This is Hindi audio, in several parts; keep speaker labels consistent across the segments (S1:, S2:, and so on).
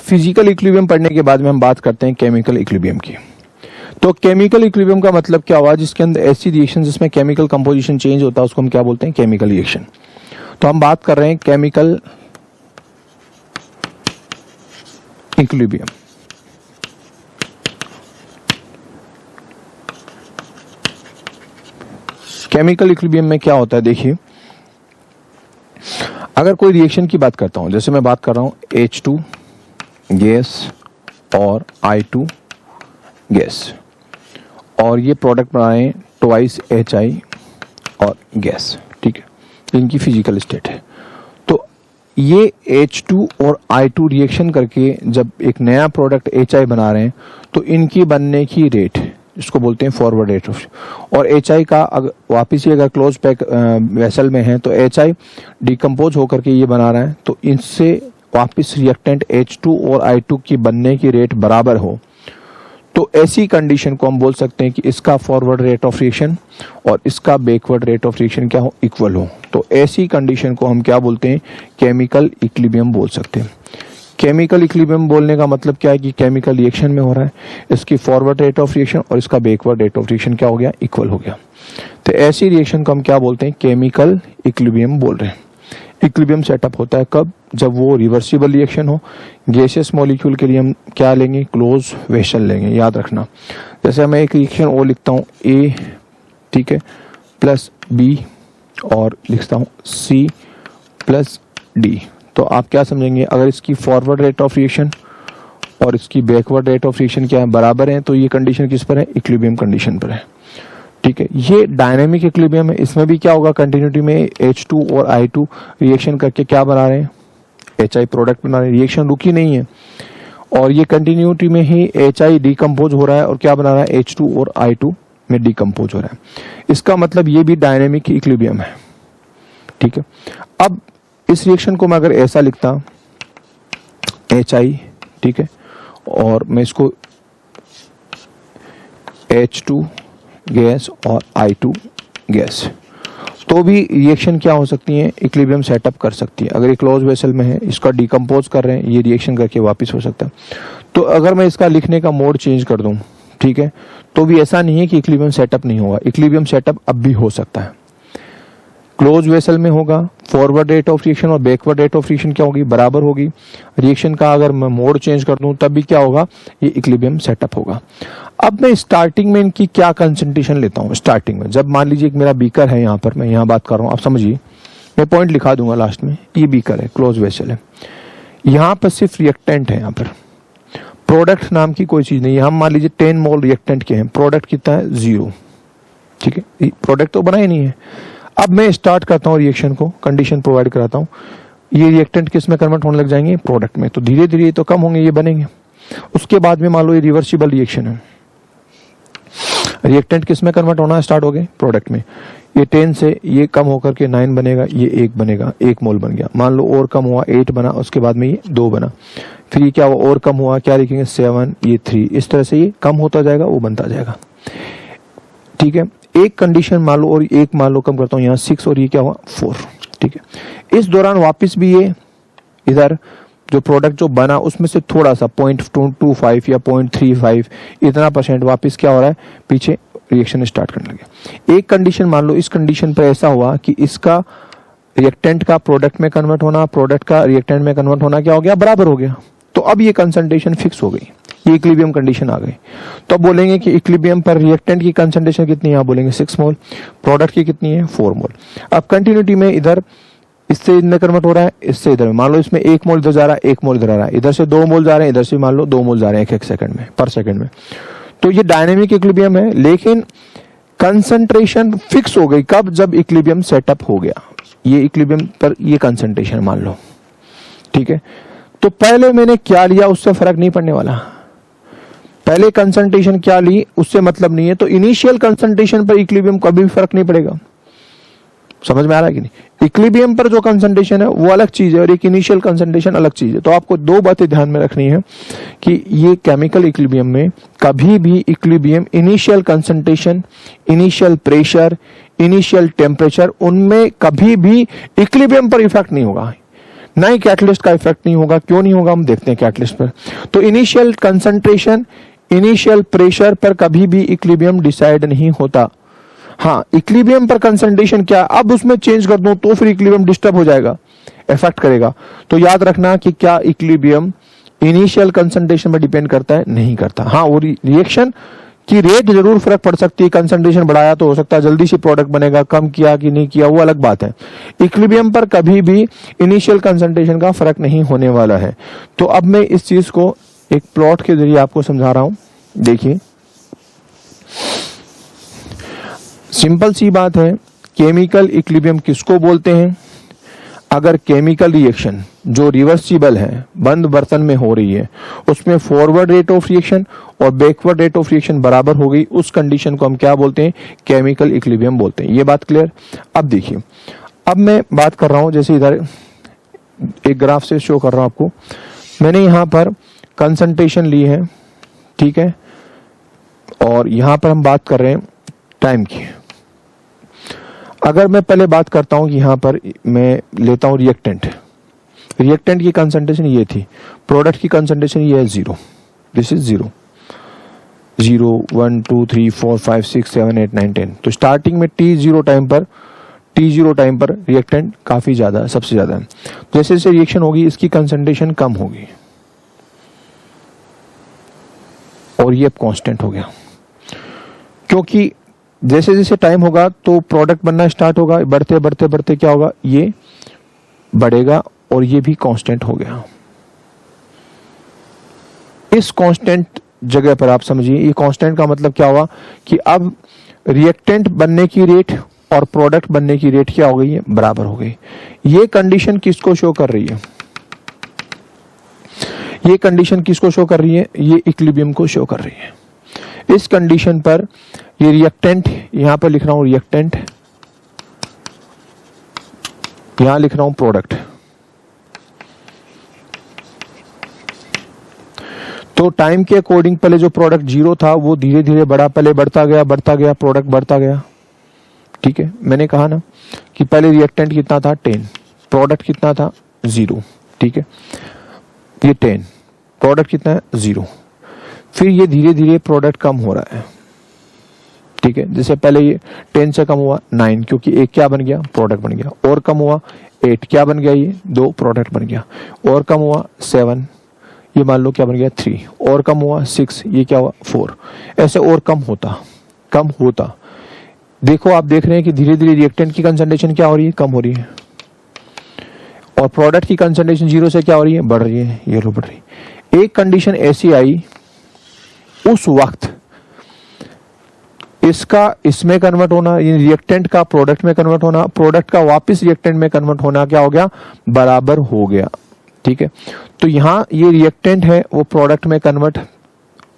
S1: फिजिकल इक्विलिब्रियम पढ़ने के बाद में हम बात करते हैं केमिकल इक्विलिब्रियम की। तो केमिकल इक्विलिब्रियम का मतलब क्या हुआ, जिसके अंदर ऐसी रिएक्शन जिसमें केमिकल कंपोजिशन चेंज होता है उसको हम क्या बोलते हैं, केमिकल रिएक्शन। तो हम बात कर रहे हैं केमिकल इक्विलिब्रियम। केमिकल इक्विलिब्रियम में क्या होता है, देखिए अगर कोई रिएक्शन की बात करता हूं, जैसे मैं बात कर रहा हूं H2 गैस और I2 गैस, और ये प्रोडक्ट बना रहे हैं ट्वाइस HI और गैस, ठीक है, इनकी फिजिकल स्टेट है। तो ये H2 और I2 रिएक्शन करके जब एक नया प्रोडक्ट HI बना रहे हैं तो इनकी बनने की रेट, इसको बोलते हैं फॉरवर्ड रेट ऑफ, और HI का वापिस ही अगर क्लोज पैक वेसल में है तो HI डिकम्पोज होकर के ये बना रहा है, तो इनसे वापिस रिएक्टेंट H2 और I2 की बनने की रेट बराबर हो, तो ऐसी कंडीशन को हम बोल सकते हैं कि इसका फॉरवर्ड रेट ऑफ रिएक्शन और इसका बैकवर्ड रेट ऑफ रिएक्शन क्या हो, इक्वल हो। तो ऐसी कंडीशन को हम क्या बोलते हैं, केमिकल इक्विलिब्रियम बोल सकते हैं। केमिकल इक्विलिब्रियम बोलने का मतलब क्या है कि केमिकल रिएक्शन में हो रहा है, इसकी फॉरवर्ड रेट ऑफ रिएक्शन और इसका बैकवर्ड रेट ऑफ रिएक्शन क्या हो गया, इक्वल हो गया। तो ऐसी रिएक्शन को हम क्या बोलते हैं, केमिकल इक्विलिब्रियम बोल रहे हैं। इक्विलिब्रियम सेटअप होता है कब, जब वो रिवर्सिबल रिएक्शन हो। गैसियस मॉलिक्यूल के लिए हम क्या लेंगे, क्लोज वेसल लेंगे, याद रखना। जैसे मैं एक रिएक्शन और लिखता हूँ A, ठीक है, प्लस B और लिखता हूँ C प्लस D, तो आप क्या समझेंगे, अगर इसकी फॉरवर्ड रेट ऑफ रिएक्शन और इसकी बैकवर्ड रेट ऑफ रिएक्शन क्या है, बराबर है, तो ये कंडीशन किस पर है, इक्विलिब्रियम कंडीशन पर है, ठीक है। ये डायनेमिक इक्विलिब्रियम है। इसमें भी क्या होगा, कंटिन्यूटी में H2 और I2 रिएक्शन करके क्या बना रहे हैं, HI प्रोडक्ट बना रहे हैं, रिएक्शन रुकी नहीं है, और ये कंटिन्यूटी में ही HI डिकम्पोज हो रहा है और क्या बना रहा है, H2 और I2 में डिकम्पोज हो रहा है। इसका मतलब ये भी डायनेमिक इक्विलिब्रियम है, ठीक है। अब इस रिएक्शन को मैं अगर ऐसा लिखता HI, ठीक है, और मैं इसको H2 गैस और I2 गैस, तो भी रिएक्शन क्या हो सकती है, इक्विलिब्रियम सेटअप कर सकती है। अगर ये क्लोज वेसल में है, इसका डिकम्पोज कर रहे हैं, ये रिएक्शन करके वापस हो सकता है। तो अगर मैं इसका लिखने का मोड चेंज कर दूं, ठीक है, तो भी ऐसा नहीं है कि इक्विलिब्रियम सेटअप नहीं होगा, इक्विलिब्रियम सेटअप अब भी हो सकता है। क्लोज वेसल में होगा, फॉरवर्ड रेट ऑफ रिएक्शन और बैकवर्ड रेट ऑफ रिएक्शन क्या होगी, बराबर होगी। रिएक्शन का अगर मैं मोड चेंज कर दूं तब भी क्या होगा, ये इक्विलिब्रियम सेटअप होगा। अब मैं स्टार्टिंग में इनकी क्या कंसंट्रेशन लेता हूं, स्टार्टिंग में जब मान लीजिए मेरा बीकर है, यहाँ पर मैं यहाँ बात कर रहा हूँ, आप समझिए, मैं पॉइंट लिखा दूंगा लास्ट में, ये बीकर है, क्लोज वेसल है, यहाँ पर सिर्फ रिएक्टेंट है, यहाँ पर प्रोडक्ट नाम की कोई चीज नहीं है। हम मान लीजिए 10 मोल रिएक्टेंट के हैं, प्रोडक्ट कितना है, 0, ठीक है, प्रोडक्ट तो बना ही नहीं है। अब मैं स्टार्ट करता हूँ रिएक्शन को, कंडीशन प्रोवाइड कराता हूँ, ये रिएक्टेंट किस में कन्वर्ट होने लग जाएंगे, प्रोडक्ट में, तो धीरे धीरे तो कम होंगे, ये बनेंगे। उसके बाद में मान लो ये रिवर्सिबल रिएक्शन है, रिएक्टेंट किस में कन्वर्ट होना स्टार्ट हो गए, प्रोडक्ट में। ये 10 से ये कम होकर के 9 बनेगा, ये 1 बनेगा, 1 मोल बन गया। मान लो और कम हुआ, 8 बना, उसके बाद में ये 2 बना, फिर ये क्या हुआ, और कम हुआ, क्या लिखेंगे, 7, ये 3, इस तरह से ये कम होता जाएगा, वो बनता जाएगा, ठीक है। एक कंडीशन मान लो और एक मान लो कम करता हूँ, यहाँ 6 और ये क्या हुआ, 4, ठीक है। इस दौरान वापस भी ये इधर जो प्रोडक्ट जो बना उसमें से थोड़ा सा 0.25 या 0.35 इतना % वापस क्या हो रहा है, पीछे रिएक्शन स्टार्ट करने लगे। एक कंडीशन मान लो, इस कंडीशन पर ऐसा हुआ कि इसका रिएक्टेंट का प्रोडक्ट में कन्वर्ट होना, प्रोडक्ट का रिएक्टेंट में कन्वर्ट होना क्या हो गया, बराबर हो गया। तो अब ये कंसंट्रेशन फिक्स हो गई, ये इक्विलिब्रियम कंडीशन आ गई। तो अब बोलेंगे कि इक्विलिब्रियम पर रिएक्टेंट की कंसंट्रेशन कितनी है, आप बोलेंगे 6 मोल, प्रोडक्ट की कितनी है, 4 मोल। अब कंटिन्यूटी में इधर इससे इधर कन्वर्ट हो रहा है, इससे इधर, मान लो इसमें 1 मोल इधर जा रहा है, 1 मोल इधर आ रहा है, इधर से 2 मोल जा रहे हैं, इधर से मान लो 2 मोल जा रहे हैं 1 सेकंड में, पर सेकंड में। तो ये डायनेमिक इक्विलिब्रियम है, लेकिन कंसंट्रेशन फिक्स हो गई कब, जब इक्विलिब्रियम सेटअप हो गया। ये इक्विलिब्रियम पर ये कंसंट्रेशन मान लो, ठीक है। तो पहले मैंने क्या लिया उससे फर्क नहीं पड़ने वाला, पहले कंसंट्रेशन क्या ली उससे मतलब नहीं है। तो इनिशियल कंसंट्रेशन पर इक्विलिब्रियम कभी भी फर्क नहीं पड़ेगा, समझ में आ रहा है कि नहीं। इक्विलिब्रियम पर जो कंसंट्रेशन है वो अलग चीज है और एक इनिशियल कंसंट्रेशन अलग चीज है। तो आपको 2 बातें ध्यान में रखनी है कि ये केमिकल इक्विलिब्रियम में कभी भी equilibrium initial concentration, initial pressure, initial temperature, उनमें कभी भी इक्विलिब्रियम पर इफेक्ट नहीं होगा। ही कैटलिस्ट का इफेक्ट नहीं होगा। क्यों नहीं होगा, हम देखते हैं कैटलिस्ट पर। तो इनिशियल कंसंट्रेशन, इनिशियल प्रेशर पर कभी भी इक्विलिब्रियम डिसाइड नहीं होता। हाँ, इक्विलिब्रियम पर कंसंट्रेशन क्या, अब उसमें चेंज कर दूं तो फिर इक्विलिब्रियम डिस्टर्ब हो जाएगा, इफेक्ट करेगा। तो याद रखना कि क्या इक्विलिब्रियम इनिशियल कंसंट्रेशन पर डिपेंड करता है, नहीं करता। हाँ, वो रिएक्शन की रेट जरूर फर्क पड़ सकती है। कंसंट्रेशन बढ़ाया तो हो सकता है जल्दी से प्रोडक्ट बनेगा, कम किया कि नहीं किया वो अलग बात है। इक्विलिब्रियम पर कभी भी इनिशियल कंसंट्रेशन का फर्क नहीं होने वाला है। तो अब मैं इस चीज को एक प्लॉट के जरिए आपको समझा रहा हूं। देखिए, सिंपल सी बात है, केमिकल इक्विलिब्रियम किसको बोलते हैं? अगर केमिकल रिएक्शन जो रिवर्सिबल है, बंद बर्तन में हो रही है, उसमें फॉरवर्ड रेट ऑफ रिएक्शन और बैकवर्ड रेट ऑफ रिएक्शन बराबर हो गई, उस कंडीशन को हम क्या बोलते हैं? केमिकल इक्विलिब्रियम बोलते हैं। ये बात क्लियर? अब देखिए, अब मैं बात कर रहा हूं, जैसे इधर एक ग्राफ से शो कर रहा हूं आपको। मैंने यहां पर कंसंट्रेशन ली है, ठीक है, और यहां पर हम बात कर रहे हैं टाइम की। अगर मैं पहले बात करता हूं कि यहां पर मैं लेता हूं रिएक्टेंट, रिएक्टेंट की कंसंट्रेशन ये थी, प्रोडक्ट की कंसंट्रेशन ये है 0, दिस इज 0, 0 1 2 3 4 5 6 7 8 9 10। तो स्टार्टिंग में t0 टाइम पर रिएक्टेंट काफी ज्यादा है, सबसे ज्यादा है। जैसे जैसे रिएक्शन होगी इसकी कंसंट्रेशन कम होगी और ये कांस्टेंट हो गया, क्योंकि जैसे जैसे टाइम होगा तो प्रोडक्ट बनना स्टार्ट होगा, बढ़ते बढ़ते बढ़ते क्या होगा, ये बढ़ेगा और ये भी कांस्टेंट हो गया। इस कांस्टेंट जगह पर आप समझिए, ये कांस्टेंट का मतलब क्या हुआ कि अब रिएक्टेंट बनने की रेट और प्रोडक्ट बनने की रेट क्या हो गई है, बराबर हो गई। ये कंडीशन किसको शो कर रही है? ये कंडीशन किसको शो कर रही है? ये इक्विलिब्रियम को शो कर रही है। इस कंडीशन पर ये रिएक्टेंट, यहां पर लिख रहा हूं रिएक्टेंट, यहां लिख रहा हूं प्रोडक्ट। तो टाइम के अकॉर्डिंग पहले जो प्रोडक्ट 0 था वो धीरे धीरे बढ़ा, पहले बढ़ता गया प्रोडक्ट बढ़ता गया, ठीक है। मैंने कहा ना कि पहले रिएक्टेंट कितना था 10, प्रोडक्ट कितना था 0, ठीक है। ये 10, प्रोडक्ट कितना है 0, फिर ये धीरे धीरे प्रोडक्ट कम हो रहा है, ठीक है। जैसे पहले ये 10 से कम हुआ 9, क्योंकि एक क्या बन गया, प्रोडक्ट बन गया, और कम हुआ 8, क्या बन गया, ये 2, प्रोडक्ट बन गया, और कम हुआ 7, ये मान लो क्या बन गया 3, और कम हुआ 6, ये क्या हुआ 4, ऐसे और कम होता। देखो आप देख रहे हैं कि धीरे धीरे रिएक्टेंट की कंसंट्रेशन क्या हो रही है, कम हो रही है, और प्रोडक्ट की कंसंट्रेशन 0 से क्या हो रही है, बढ़ रही है, ये लो बढ़ रही है। एक कंडीशन ऐसी आई उस वक्त, इसका इसमें कन्वर्ट होना, ये रिएक्टेंट का प्रोडक्ट में कन्वर्ट होना, प्रोडक्ट का वापस रिएक्टेंट में कन्वर्ट होना क्या हो गया, बराबर हो गया, ठीक है। तो यहां ये रिएक्टेंट है वो प्रोडक्ट में कन्वर्ट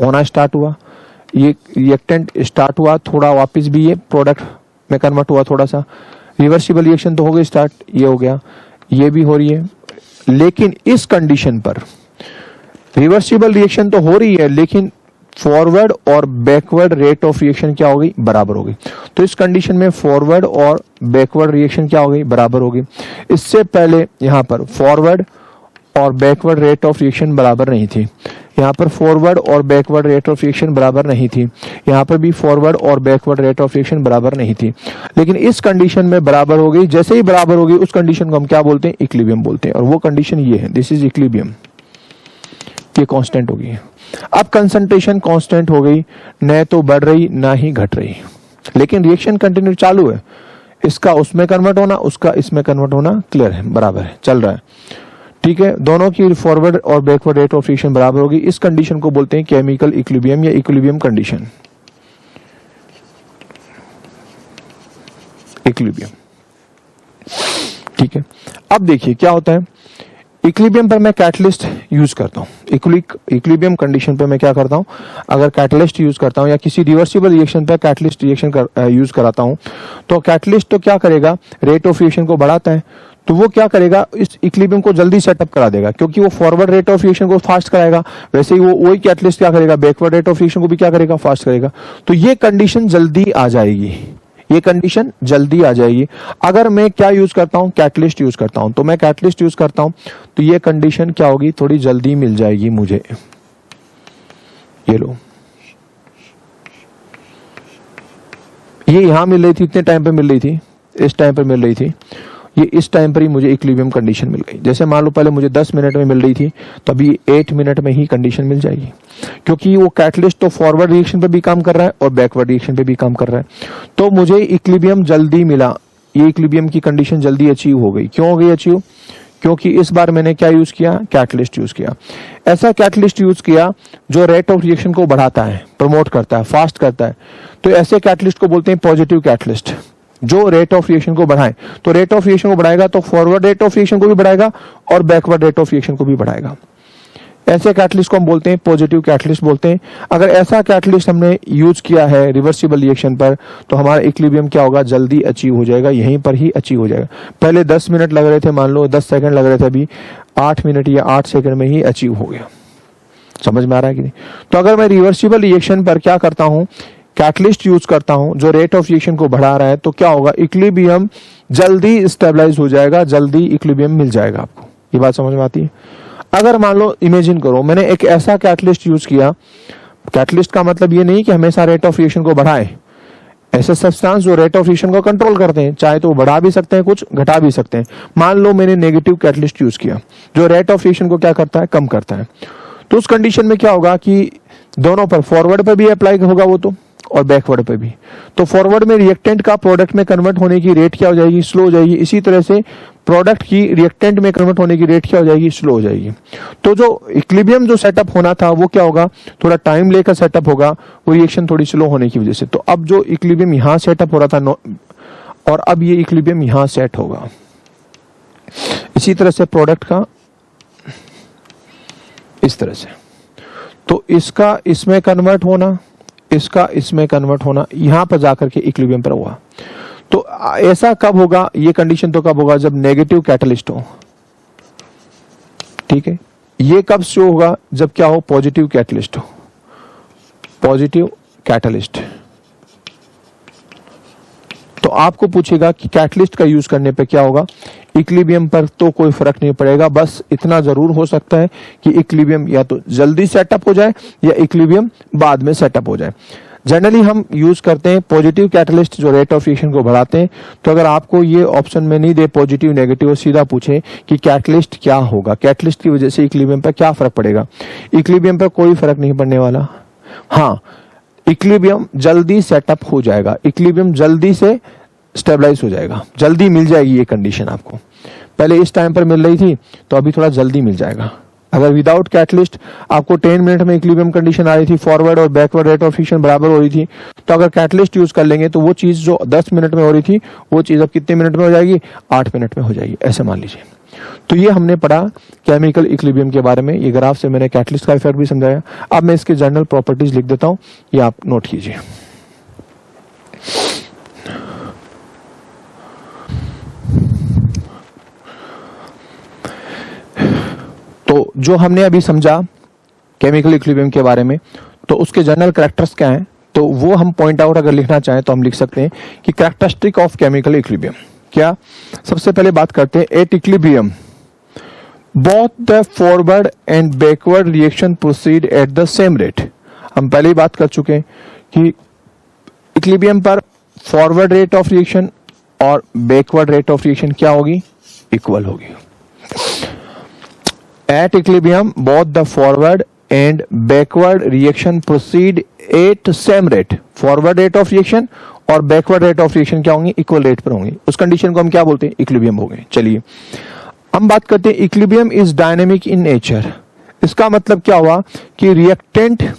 S1: होना स्टार्ट हुआ, ये रिएक्टेंट स्टार्ट हुआ थोड़ा, वापस भी ये प्रोडक्ट में कन्वर्ट हुआ थोड़ा सा, रिवर्सिबल रिएक्शन तो हो गई स्टार्ट, ये हो गया, ये भी हो रही है। लेकिन इस कंडीशन पर रिवर्सिबल रिएक्शन तो हो रही है, लेकिन फॉरवर्ड और बैकवर्ड रेट ऑफ रिएक्शन क्या हो गई, बराबर हो गई। तो इस कंडीशन में फॉरवर्ड और बैकवर्ड रिएक्शन क्या हो गई, बराबर हो गई। इससे पहले यहां पर फॉरवर्ड और बैकवर्ड रेट ऑफ रिएक्शन बराबर नहीं थी, यहाँ पर फॉरवर्ड और बैकवर्ड रेट ऑफ रिएक्शन बराबर नहीं थी, यहाँ पर भी फॉरवर्ड और बैकवर्ड रेट ऑफ रिएक्शन बराबर नहीं थी, लेकिन इस कंडीशन में बराबर हो गई। जैसे ही बराबर हो गई उस कंडीशन को हम क्या बोलते हैं, इक्विलिब्रियम बोलते हैं, और वो कंडीशन ये है, दिस इज इक्विलिब्रियम, ये कांस्टेंट हो गई। अब कंसंट्रेशन कांस्टेंट हो गई, न तो बढ़ रही ना ही घट रही, लेकिन रिएक्शन कंटिन्यू चालू है, इसका उसमें कन्वर्ट होना, उसका इसमें कन्वर्ट होना क्लियर है, बराबर है, चल रहा है, ठीक है। दोनों की फॉरवर्ड और बैकवर्ड रेट ऑफ रिएक्शन बराबर होगी। इस कंडीशन को बोलते हैं केमिकल इक्विलिब्रियम या इक्विलिब्रियम कंडीशन, इक्विलिब्रियम, ठीक है। अब देखिए क्या होता है, इक्विलिब्रियम पर मैं कैटलिस्ट यूज करता हूं, इक्विलिब्रियम कंडीशन पे मैं क्या करता हूं, अगर कैटलिस्ट यूज करता हूं या किसी रिवर्सिबल रिएक्शन पे कैटलिस्ट रिएक्शन यूज कराता हूं, तो कैटलिस्ट तो क्या करेगा, रेट ऑफ रिएक्शन को बढ़ाता है, तो वो क्या करेगा, इस इक्विलिब्रियम को जल्दी सेटअप करा देगा, क्योंकि वो फॉरवर्ड रेट ऑफ रिएक्शन को फास्ट कराएगा। वैसे ही वो वही कैटलिस्ट क्या करेगा, बैकवर्ड रेट ऑफ रिएक्शन को भी क्या करेगा, फास्ट करेगा। तो ये कंडीशन जल्दी आ जाएगी, ये कंडीशन जल्दी आ जाएगी। अगर मैं क्या यूज करता हूं, कैटलिस्ट यूज करता हूं, तो मैं कैटलिस्ट यूज करता हूं तो ये कंडीशन क्या होगी, थोड़ी जल्दी मिल जाएगी मुझे। ये लो, ये यहां मिल रही थी, इतने टाइम पे मिल रही थी, इस टाइम पे मिल रही थी, ये इस टाइम पर ही मुझे इक्विलिब्रियम कंडीशन मिल गई। जैसे मान लो पहले मुझे 10 मिनट में मिल रही थी, तो अभी 8 मिनट में ही कंडीशन मिल जाएगी, क्योंकि वो कैटलिस्ट तो फॉरवर्ड रिएक्शन पे भी काम कर रहा है और बैकवर्ड रिएक्शन पे भी काम कर रहा है, तो मुझे इक्विलिब्रियम जल्दी मिला। ये इक्विलिब्रियम की कंडीशन जल्दी अचीव हो गई। क्यों हो गई अचीव? क्योंकि इस बार मैंने क्या यूज किया, कैटलिस्ट यूज किया। ऐसा कैटलिस्ट यूज किया जो रेट ऑफ रिएक्शन को बढ़ाता है, प्रमोट करता है, फास्ट करता है, तो ऐसे कैटलिस्ट को बोलते हैं पॉजिटिव कैटलिस्ट, जो रेट ऑफ रिएक्शन को बढ़ाए। तो रेट ऑफ रिएक्शन को बढ़ाएगा तो फॉरवर्ड रेट ऑफ रिएक्शन को भी बढ़ाएगा और बैकवर्ड रेट ऑफ रिएक्शन को भी बढ़ाएगा। ऐसे कैटलिस्ट को हम बोलते हैं पॉजिटिव कैटलिस्ट बोलते हैं। अगर ऐसा कैटलिस्ट हमने यूज किया है रिवर्सिबल रिएक्शन पर, तो हमारा इक्विलिब्रियम क्या होगा, जल्दी अचीव हो जाएगा, यहीं पर ही अचीव हो जाएगा। पहले 10 मिनट लग रहे थे, मान लो 10 सेकंड लग रहे थे, अभी 8 मिनट या 8 सेकंड में ही अचीव हो गया। समझ में आ रहा है कि नहीं? तो अगर मैं रिवर्सिबल रिएक्शन पर क्या करता हूं, कैटलिस्ट यूज करता हूं जो रेट ऑफ रिएक्शन को बढ़ा रहा है, तो क्या होगा, इक्विलिब्रियम जल्दी स्टेबलाइज हो जाएगा, जल्दी इक्विलिब्रियम मिल जाएगा आपको। ये बात समझ में आती है? अगर मान लो इमेजिन करो मैंने एक ऐसा कैटलिस्ट यूज किया, कैटलिस्ट का मतलब ये नहीं कि हमेशा रेट ऑफ रिएक्शन को बढ़ाए, ऐसे सब्सटेंस जो रेट ऑफ रिएक्शन को कंट्रोल करते हैं, चाहे तो बढ़ा भी सकते हैं, कुछ घटा भी सकते हैं। मान लो मैंने नेगेटिव कैटलिस्ट यूज किया जो रेट ऑफ रिएक्शन को क्या करता है, कम करता है, तो उस कंडीशन में क्या होगा कि दोनों पर, फॉरवर्ड पर भी अप्लाई होगा वो तो, और बैकवर्ड पे भी। तो फॉरवर्ड में रिएक्टेंट का प्रोडक्ट में कन्वर्ट होने की रेट क्या हो जाएगी, स्लो हो जाएगी। इसी तरह से प्रोडक्ट की रिएक्टेंट में कन्वर्ट होने की रेट क्या हो जाएगी, स्लो हो जाएगी। तो जो इक्विलिब्रियम जो सेटअप होना था वो क्या होगा, थोड़ा टाइम लेकर सेटअप होगा, वो रिएक्शन थोड़ी स्लो होने की वजह से। तो अब जो इक्विलिब्रियम यहां सेटअप हो रहा था और अब ये इक्विलिब्रियम यहां सेट होगा। इसी तरह से प्रोडक्ट का इस तरह से, तो इसका इसमें कन्वर्ट होना, इसका इसमें कन्वर्ट होना, यहां पर जाकर के इक्विलिब्रियम पर हुआ। तो ऐसा कब होगा, ये कंडीशन तो कब होगा, जब नेगेटिव कैटलिस्ट हो। ठीक है, ये कब शो होगा, जब क्या हो, पॉजिटिव कैटलिस्ट हो, पॉजिटिव कैटलिस्ट। तो आपको पूछेगा कि कैटलिस्ट का यूज करने पे क्या होगा, इक्विलिब्रियम पर तो कोई फर्क नहीं पड़ेगा, बस इतना जरूर हो सकता है कि इक्विलिब्रियम या तो जल्दी सेटअप हो जाए या इक्विलिब्रियम बाद में सेटअप हो जाए। जनरली हम यूज करते हैं पॉजिटिव कैटलिस्ट जो रेट ऑफ रिएक्शन को बढ़ाते हैं। तो अगर आपको ये ऑप्शन में नहीं दे पॉजिटिव नेगेटिव, सीधा पूछे कि कैटलिस्ट क्या होगा, कैटलिस्ट की वजह से इक्विलिब्रियम पर क्या फर्क पड़ेगा, इक्विलिब्रियम पर कोई फर्क नहीं पड़ने वाला। हाँ, इक्विलिब्रियम जल्दी सेटअप हो जाएगा, इक्विलिब्रियम जल्दी से स्टेबलाइज हो जाएगा, जल्दी मिल जाएगी ये कंडीशन आपको। पहले इस टाइम पर मिल रही थी, तो अभी थोड़ा जल्दी मिल जाएगा। अगर विदाउट कैटलिस्ट आपको 10 मिनट में इक्विलिब्रियम कंडीशन आ रही थी, फॉरवर्ड और बैकवर्ड रेट ऑफ रिएक्शन बराबर हो रही थी, तो अगर कैटलिस्ट यूज कर लेंगे तो वो चीज जो 10 मिनट में हो रही थी, वो चीज अब कितने मिनट में हो जाएगी, 8 मिनट में हो जाएगी, ऐसे मान लीजिए। तो ये हमने पढ़ा केमिकल इक्विलिब्रियम के बारे में। ये ग्राफ से मैंने कैटलिस्ट का इफेक्ट भी समझाया। अब मैं इसके जनरल प्रॉपर्टीज लिख देता हूं, ये आप नोट कीजिए। तो जो हमने अभी समझा केमिकल इक्विलिब्रियम के बारे में, तो उसके जनरल कैरेक्टर्स क्या हैं, तो वो हम पॉइंट आउट अगर लिखना चाहें तो हम लिख सकते हैं कि कैरेक्टरिस्टिक ऑफ केमिकल इक्विलिब्रियम क्या। सबसे पहले बात करते हैं at equilibrium both the forward and backward reaction proceed at the same rate. हम पहले ही बात कर चुके हैं कि इक्विलिब्रियम पर फॉरवर्ड रेट ऑफ रिएक्शन और बैकवर्ड रेट ऑफ रिएक्शन क्या होगी, इक्वल होगी। At equilibrium, both the forward and backward reaction proceed at same rate. Forward rate of reaction और backward rate of reaction क्या होंगी, इक्वल रेट पर होंगी। उस कंडीशन को हम क्या बोलते हैं, इक्विलिब्रियम हो गए। चलिए हम बात करते हैं equilibrium is dynamic in nature. इसका मतलब क्या हुआ कि रिएक्टेंट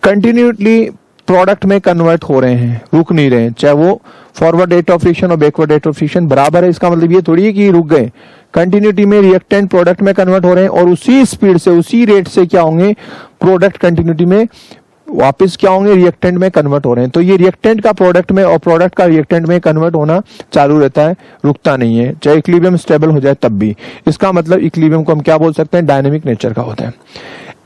S1: कंटिन्यूसली प्रोडक्ट में कन्वर्ट हो रहे हैं, रुक नहीं रहे हैं, चाहे वो फॉरवर्ड रेट ऑफ रिएक्शन और बैकवर्ड रेट ऑफ रिएक्शन बराबर है। इसका मतलब ये थोड़ी है कि रुक गए, कंटिन्यूटी में रिएक्टेंट प्रोडक्ट में कन्वर्ट हो रहे हैं और उसी स्पीड से, उसी रेट से क्या होंगे, प्रोडक्ट कंटिन्यूटी में वापस क्या होंगे, रिएक्टेंट में कन्वर्ट हो रहे हैं। तो ये रिएक्टेंट का प्रोडक्ट में और प्रोडक्ट का रिएक्टेंट में कन्वर्ट होना चालू रहता है, रुकता नहीं है, चाहे इक्विलिब्रियम स्टेबल हो जाए तब भी। इसका मतलब इक्विलिब्रियम को हम क्या बोल सकते हैं, डायनेमिक नेचर का होता है।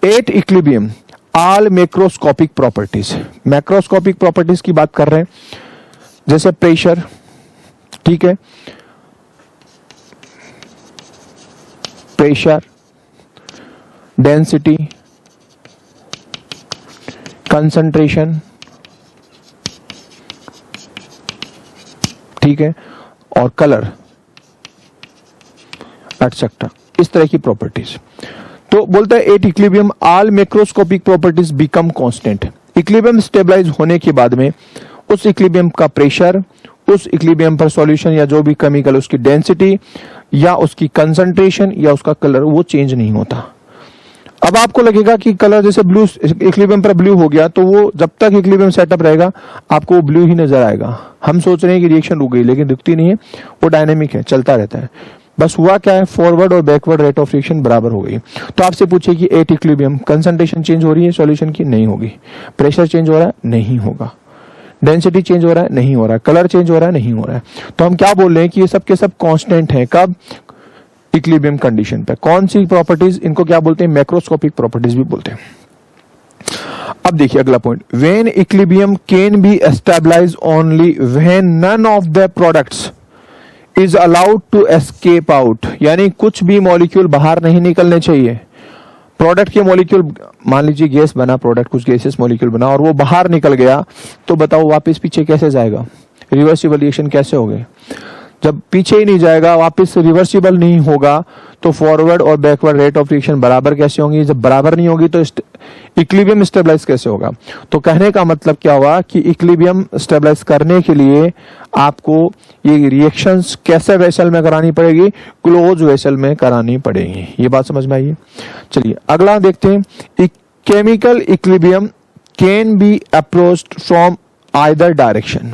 S1: At equilibrium all macroscopic properties, macroscopic properties की बात कर रहे हैं। जैसे प्रेशर, ठीक है, प्रेशर, डेंसिटी, कंसंट्रेशन, ठीक है, और कलर एटसेट्रा, इस तरह की प्रॉपर्टीज। तो बोलता है at equilibrium all macroscopic properties become constant. Equilibrium stabilise होने के बाद में उस इक्विलिब्रियम का प्रेशर, उस इक्विलिब्रियम पर सॉल्यूशन या जो भी केमिकल, उसकी डेंसिटी या उसकी कंसंट्रेशन या उसका कलर, वो चेंज नहीं होता। अब आपको लगेगा कि कलर जैसे ब्लू, इक्विलिब्रियम पर ब्लू हो गया, तो वो जब तक इक्विलिब्रियम सेटअप रहेगा आपको वो ब्लू ही नजर आएगा। हम सोच रहे हैं कि रिएक्शन रुक गई, लेकिन रुकती नहीं है, वो डायनेमिक है, चलता रहता है। बस हुआ क्या है, फॉरवर्ड और बैकवर्ड रेट ऑफ रिएक्शन बराबर हो गई। तो आपसे पूछे कि एट इक्विलिब्रियम, कंसंट्रेशन चेंज हो रही है सॉल्यूशन की? नहीं होगी। प्रेशर चेंज हो रहा है? नहीं होगा। डेंसिटी चेंज हो रहा है? नहीं हो रहा है। कलर चेंज हो रहा है? नहीं हो रहा है। तो हम क्या बोल रहे हैं कि ये सब के सब कांस्टेंट है। कब? इक्विलिब्रियम कंडीशन पे। कौन सी प्रॉपर्टीज? इनको क्या बोलते हैं? मैक्रोस्कोपिक प्रॉपर्टीज भी बोलते हैं। अब देखिए अगला point, when equilibrium can be establish only when none of the products is allowed to escape out, यानी कुछ भी मॉलिक्यूल बाहर नहीं निकलने चाहिए। प्रोडक्ट के मॉलिक्यूल, मान लीजिए गैस बना प्रोडक्ट, कुछ गैसेस मॉलिक्यूल बना और वो बाहर निकल गया, तो बताओ वापस पीछे कैसे जाएगा? रिवर्सिबल रिएक्शन कैसे हो गए? जब पीछे ही नहीं जाएगा, वापस रिवर्सिबल नहीं होगा, तो फॉरवर्ड और बैकवर्ड रेट ऑफ रिएक्शन बराबर कैसे होंगी? जब बराबर नहीं होगी तो इक्विलिब्रियम स्टेबलाइज कैसे होगा? तो कहने का मतलब क्या हुआ कि इक्विलिब्रियम स्टेबलाइज करने के लिए आपको ये रिएक्शंस कैसे वेसल में करानी पड़ेगी? क्लोज वेसल में करानी पड़ेगी। ये बात समझ में आई? चलिए अगला देखते हैं, chemical equilibrium can B approached from either direction.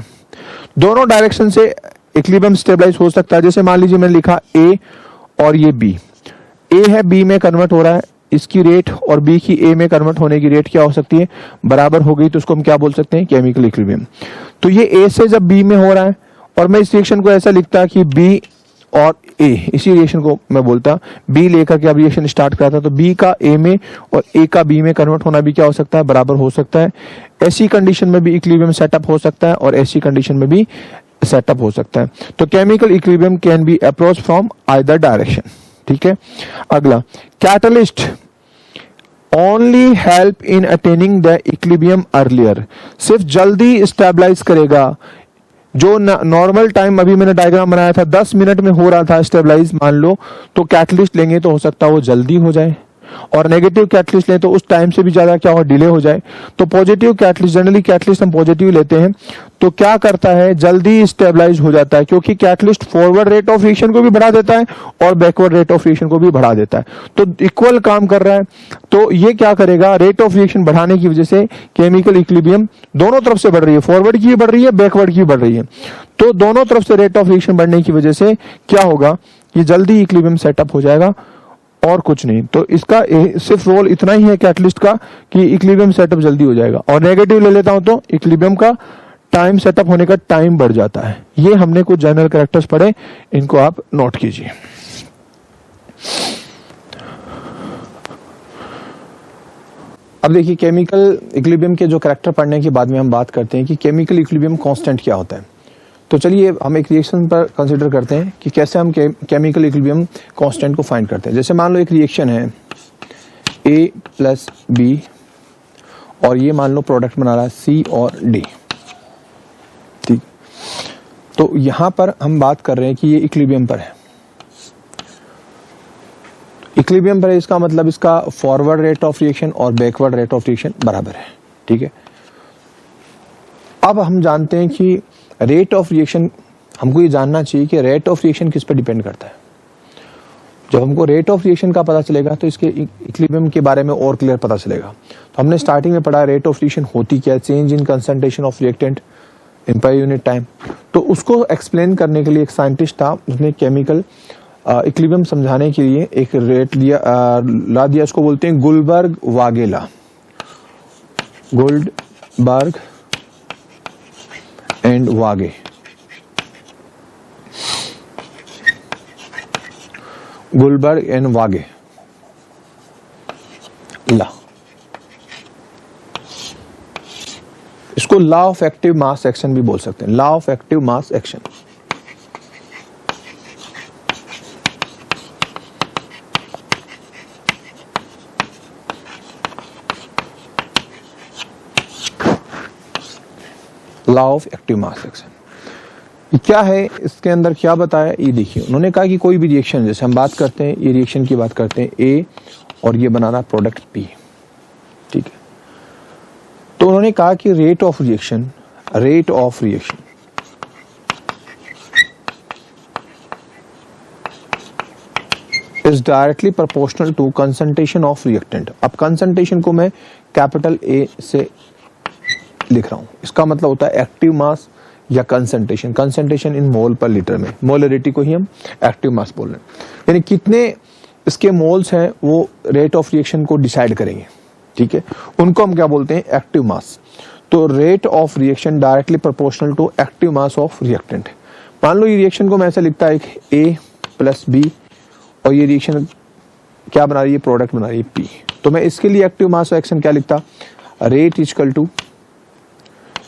S1: दोनों डायरेक्शन से इक्विलिब्रियम स्टेबलाइज हो सकता है। जैसे मान लीजिए मैंने लिखा ए और ये बी, ए है बी में कन्वर्ट हो रहा है, इसकी रेट और बी की ए में कन्वर्ट होने की रेट क्या हो सकती है? बराबर हो गई, तो उसको हम क्या बोल सकते हैं? Chemical equilibrium. तो ये ए से जब बी में हो रहा है और मैं इस रिएक्शन को ऐसा लिखता कि बी और ए, इसी रिएक्शन को मैं बोलता बी लेकर के अब रिएक्शन स्टार्ट करता, तो बी का ए में और ए का बी में कन्वर्ट होना भी क्या हो सकता है? बराबर हो सकता है। ऐसी कंडीशन में भी इक्विलिब्रियम सेटअप हो सकता है और ऐसी कंडीशन में भी सेटअप हो सकता है। तो chemical equilibrium can B approach from either direction. ठीक है, अगला, catalyst only help in attaining the equilibrium earlier. सिर्फ जल्दी स्टेबलाइज करेगा। जो नॉर्मल टाइम अभी मैंने डायग्राम बनाया था 10 मिनट में हो रहा था स्टेबलाइज, मान लो, तो कैटलिस्ट लेंगे तो हो सकता है वो जल्दी हो जाए, और नेगेटिव कैटलिस्ट लें तो उस टाइम से भी ज्यादा क्या हो, डिले हो जाए। तो पॉजिटिव कैटलिस्ट, जनरली कैटलिस्ट हम पॉजिटिव लेते हैं, तो क्या करता है? जल्दी स्टेबलाइज हो जाता है, क्योंकि catalyst forward rate of reaction को भी बढ़ा देता है और बैकवर्ड रेट ऑफ रिएक्शन को भी बढ़ा देता है, तो इक्वल काम कर रहा है। तो ये क्या करेगा? रेट ऑफ रिएक्शन बढ़ाने की वजह से केमिकल इक्विलिब्रियम दोनों तरफ से बढ़ रही है, फॉरवर्ड की भी बढ़ रही है, बैकवर्ड की भी बढ़ रही है। तो दोनों तरफ से रेट ऑफ रिएक्शन बढ़ने की वजह से क्या होगा? ये जल्दी इक्विलिब्रियम सेटअप हो जाएगा और कुछ नहीं। तो इसका सिर्फ रोल इतना ही है कैटलिस्ट का कि इक्विलिब्रियम सेटअप जल्दी हो जाएगा। और नेगेटिव ले लेता हूं तो इक्विलिब्रियम का टाइम सेटअप होने का टाइम बढ़ जाता है। ये हमने कुछ जनरल कैरेक्टर्स पढ़े, इनको आप नोट कीजिए। अब देखिए केमिकल इक्विलिब्रियम के जो कैरेक्टर पढ़ने के बाद में हम बात करते हैं कि केमिकल इक्विलिब्रियम कांस्टेंट क्या होता है। तो चलिए हम एक रिएक्शन पर कंसीडर करते हैं कि कैसे हम केमिकल इक्विलिब्रियम कांस्टेंट को फाइंड करते हैं। जैसे मान लो एक रिएक्शन है A प्लस बी और ये मान लो प्रोडक्ट बना रहा है C और D, ठीक। तो यहां पर हम बात कर रहे हैं कि ये इक्विलिब्रियम पर है। इक्विलिब्रियम पर है, इसका मतलब इसका फॉरवर्ड रेट ऑफ रिएक्शन और बैकवर्ड रेट ऑफ रिएक्शन बराबर है, ठीक है। अब हम जानते हैं कि रेट ऑफ रिएक्शन, हमको ये जानना चाहिए कि रेट ऑफ रिएक्शन किस पर डिपेंड करता है। जब हमको रेट ऑफ रिएक्शन का पता चलेगा तो इसके इक्विलिब्रियम के बारे में और क्लियर पता चलेगा। तो हमने स्टार्टिंग में पढ़ा रेट ऑफ रिएक्शन होती क्या है, change in concentration of reactant in per unit time. तो उसको एक्सप्लेन करने के लिए एक साइंटिस्ट था, उसने केमिकल इक्विलिब्रियम समझाने के लिए एक रेट दिया, ला दिया, उसको बोलते हैं Guldberg Waage law. Goldberg and Waage, Guldberg and Waage law. इसको इसको law of active mass action भी बोल सकते हैं, law of active mass action. Law of active mass action क्या है, इसके अंदर क्या बताया ये देखिए। उन्होंने कहा कि कोई भी रिएक्शन, जैसे हम बात करते हैं ये रिएक्शन की बात करते हैं ए और ये बनाना प्रोडक्ट पी, ठीक है। तो उन्होंने कहा कि rate of reaction is directly proportional to concentration of reactant. अब कंसंट्रेशन को मैं कैपिटल ए से लिख रहा हूं, इसका मतलब होता है एक्टिव मास या concentration in mole per litre में। मोलरिटी को ही हम एक्टिव मास बोल रहे हैं, यानी कितने इसके मोल्स हैं वो रेट ऑफ रिएक्शन को डिसाइड करेंगे, ठीक है। उनको हम क्या बोलते हैं, एक्टिव मास। तो rate of reaction directly proportional to active mass of reactant. मान लो ये रिएक्शन को मैं ऐसे लिखता है ए प्लस बी, और ये रिएक्शन क्या बना रही है, प्रोडक्ट बना रही है पी। तो मैं इसके लिए एक्टिव मास ऑफ एक्शन क्या लिखता, रेट इक्वल टू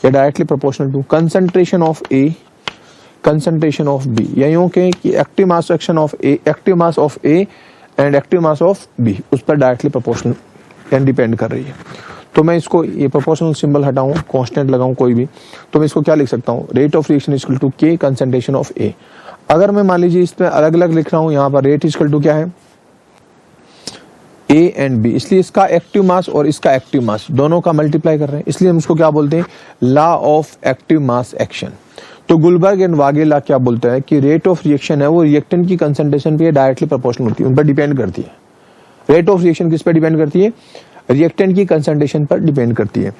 S1: या directly proportional to concentration of A concentration of B, या यूं कहें कि active mass action of A, active mass of A and active mass of B उस पर डायरेक्टली प्रोपोर्शनल एंड डिपेंड कर रही है। तो मैं इसको ये प्रोपोर्शनल सिंबल हटाऊं, कांस्टेंट लगाऊं कोई भी, तो मैं इसको क्या लिख सकता हूं, rate of reaction equal to K concentration of A. अगर मैं मान लीजिए इस पर अलग अलग लिख रहा हूं, यहाँ पर रेट इक्वल टू क्या है, ए एंड बी, इसलिए इसका एक्टिव मास और इसका एक्टिव मास दोनों का मल्टीप्लाई कर रहे हैं, इसलिए हम इसको क्या बोलते हैं, law of active mass action. तो गुलबर्ग एंड वागेला क्या बोलता है कि रेट ऑफ रिएक्शन है वो रिएक्टेंट की कंसंट्रेशन पे डायरेक्टली प्रोपोर्शनल होती है, उन पर डिपेंड करती है। रेट ऑफ रिएक्शन किस पर डिपेंड करती है, रिएक्टेंट की कंसंट्रेशन पर डिपेंड करती है।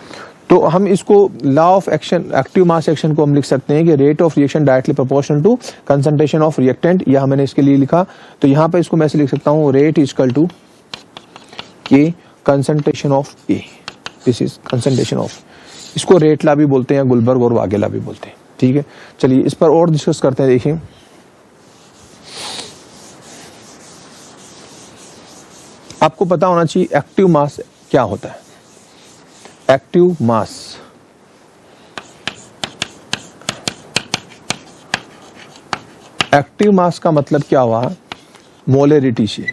S1: तो हम इसको law of action active mass action को हम लिख सकते हैं कि rate of reaction directly proportional to concentration of reactant, यह मैंने इसके लिए लिखा। तो यहाँ पर इसको मैं ऐसे लिख सकता हूँ, rate equal to K concentration of A, this is concentration of, इसको रेट लॉ भी बोलते हैं या गुलबर्ग और वागेला भी बोलते हैं, ठीक है। चलिए इस पर और डिस्कस करते हैं। देखिए आपको पता होना चाहिए एक्टिव मास क्या होता है। एक्टिव मास का मतलब क्या हुआ, मोलरिटी से,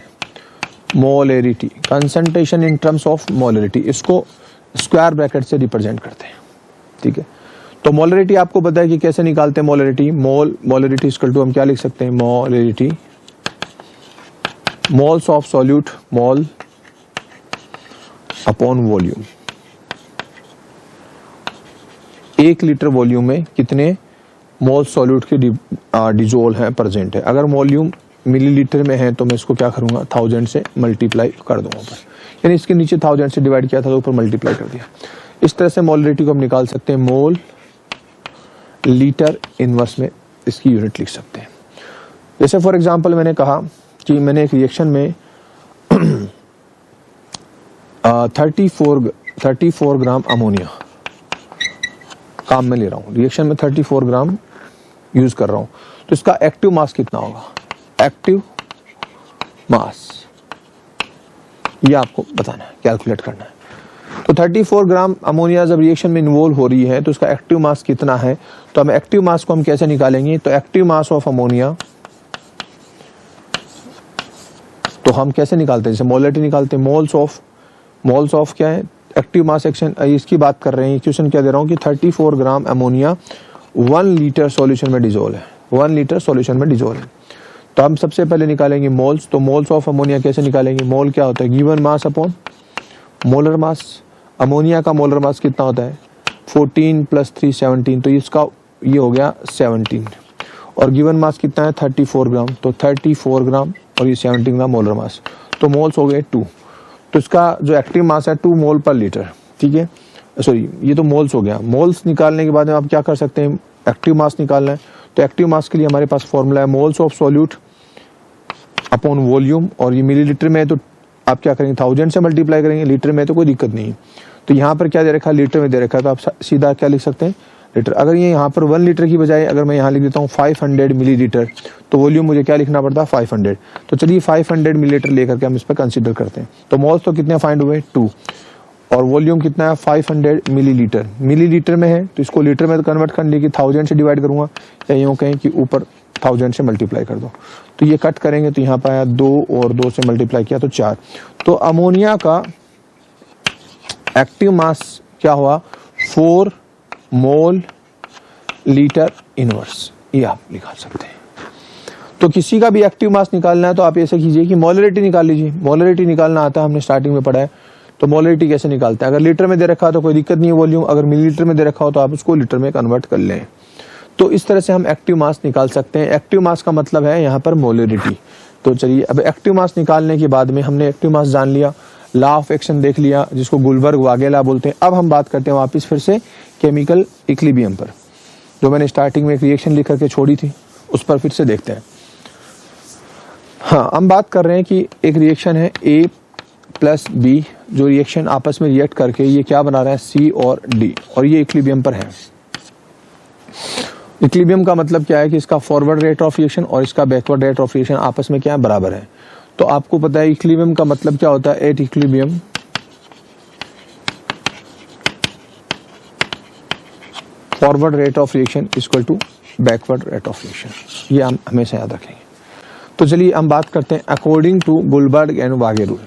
S1: molarity concentration in terms of molarity, इसको स्क्वायर ब्रैकेट से रिप्रेजेंट करते हैं, ठीक है। तो मोलरिटी आपको पता है कि कैसे निकालते हैं मोलरिटी, मोलरिटी इक्वल टू हम क्या लिख सकते हैं, molarity moles of solute, mole upon volume. 1 litre volume में कितने मोल सॉल्यूट के डिजोल हैं, प्रेजेंट है। अगर वॉल्यूम मिलीलीटर में है तो मैं इसको क्या करूंगा, 1000 से मल्टीप्लाई कर दूंगा ऊपर, यानी इसके नीचे 1000 से डिवाइड किया था तो ऊपर मल्टीप्लाई कर दिया। इस तरह से मोलरिटी को हम निकाल सकते हैं, मोल लीटर इनवर्स में इसकी यूनिट लिख सकते हैं। जैसे फॉर एग्जांपल मैंने कहा कि मैंने एक रिएक्शन में 34 ग्राम अमोनिया काम में ले रहा हूं, रिएक्शन में 34 ग्राम यूज कर रहा हूं, तो इसका एक्टिव मास कितना होगा, एक्टिव मास ये आपको बताना है, कैलकुलेट करना है। तो 34 ग्राम अमोनिया जब रिएक्शन में इन्वॉल्व हो रही है तो इसका एक्टिव मास कितना है, तो हम एक्टिव मास को हम कैसे निकालेंगे, तो एक्टिव मास ऑफ अमोनिया तो हम कैसे निकालते हैं, जैसे मोलरिटी निकालते हैं, मोल्स ऑफ क्या है, एक्टिव मास एक्शन, इसकी बात कर रहे हैं। इक्वेशन क्या दे रहा हूं कि 34 ग्राम अमोनिया 1 लीटर सॉल्यूशन में डिजोल है, 1 लीटर सॉल्यूशन में डिजोल है। तो हम सबसे पहले निकालेंगे मोल्स, तो मोल्स ऑफ अमोनिया कैसे निकालेंगे, मोल क्या होता है, given mass upon molar mass. Ammonia का मोलर मास कितना होता है, 14 + 3 17, तो इसका ये हो गया 17, और गिवन मास कितना है 34 ग्राम, तो 34 ग्राम और ये 17 ग्राम मोलर मास, तो मोल्स हो गए 2। तो इसका जो एक्टिव मास है 2 मोल पर लीटर, ठीक है, सॉरी ये तो मोल्स हो गया। मोल्स निकालने के बाद में आप क्या कर सकते हैं, एक्टिव मास निकालना है, तो एक्टिव मास के लिए हमारे पास फॉर्मूला है moles of solute upon volume, और ये मिलीलीटर में है तो आप क्या करेंगे 1000 से मल्टीप्लाई करेंगे, लीटर में तो कोई दिक्कत नहीं है। तो यहाँ पर क्या दे रखा है, लीटर में दे रखा है, तो आप सीधा क्या लिख सकते हैं, लीटर। अगर ये यहाँ पर 1 लीटर की बजाय अगर मैं यहाँ लिख देता हूँ 500 मिलीलीटर, तो वॉल्यूम मुझे क्या लिखना पड़ता है 500। तो चलिए 500 मिलीलीटर लेकर के हम इस पर कंसीडर करते हैं। तो मोल्स तो कितने फाइंड हुए 2, और वॉल्यूम कितना है 500 मिलीलीटर, मिलीलीटर में है तो इसको लीटर में कन्वर्ट करने की 1000 से डिवाइड करूंगा, या यूँ कहें कि ऊपर 1000 से मल्टीप्लाई कर दो। तो ये कट करेंगे तो यहाँ पर आया 2 और 2 से मल्टीप्लाई किया तो 4। तो अमोनिया का एक्टिव मास क्या हुआ 4 मोल लीटर इनवर्स, ये आप निकाल सकते हैं। तो किसी का भी एक्टिव मास निकालना है तो आप ऐसे कीजिए कि मोलरिटी निकाल लीजिए। मोलरिटी निकालना आता है, हमने स्टार्टिंग में पढ़ा है। तो मोलरिटी कैसे निकालते हैं, अगर लीटर में दे रखा हो तो कोई दिक्कत नहीं है वॉल्यूम, अगर मिलीलीटर में दे रखा हो तो आप उसको लीटर में कन्वर्ट कर लें। तो इस तरह से हम एक्टिव मास निकाल सकते हैं। एक्टिव मास का मतलब है यहाँ पर मोलरिटी। तो चलिए अब एक्टिव मास निकालने के बाद में हमने एक्टिव मास जान लिया, लॉ ऑफ एक्शन देख लिया जिसको गुलबर्ग वागे लॉ बोलते हैं। अब हम बात करते हैं वापस फिर से केमिकल इक्विलिब्रियम पर, जो मैंने स्टार्टिंग में एक रिएक्शन लिख करके छोड़ी थी उस पर फिर से देखते हैं। हाँ, हम बात कर रहे हैं कि एक रिएक्शन है A प्लस B, जो रिएक्शन आपस में रिएक्ट करके ये क्या बना रहा है C और D, और ये इक्विलिब्रियम पर है। इक्विलिब्रियम का मतलब क्या है कि इसका फॉरवर्ड रेट ऑफ रिएक्शन और इसका बैकवर्ड रेट ऑफ रिएक्शन आपस में क्या बराबर है। तो आपको पता है इक्विलिब्रियम का मतलब क्या होता है, at equilibrium forward rate of reaction equal to backward rate of reaction, ये हम हमेशा याद रखेंगे। तो चलिए हम बात करते हैं according to Guldberg and Waage rule,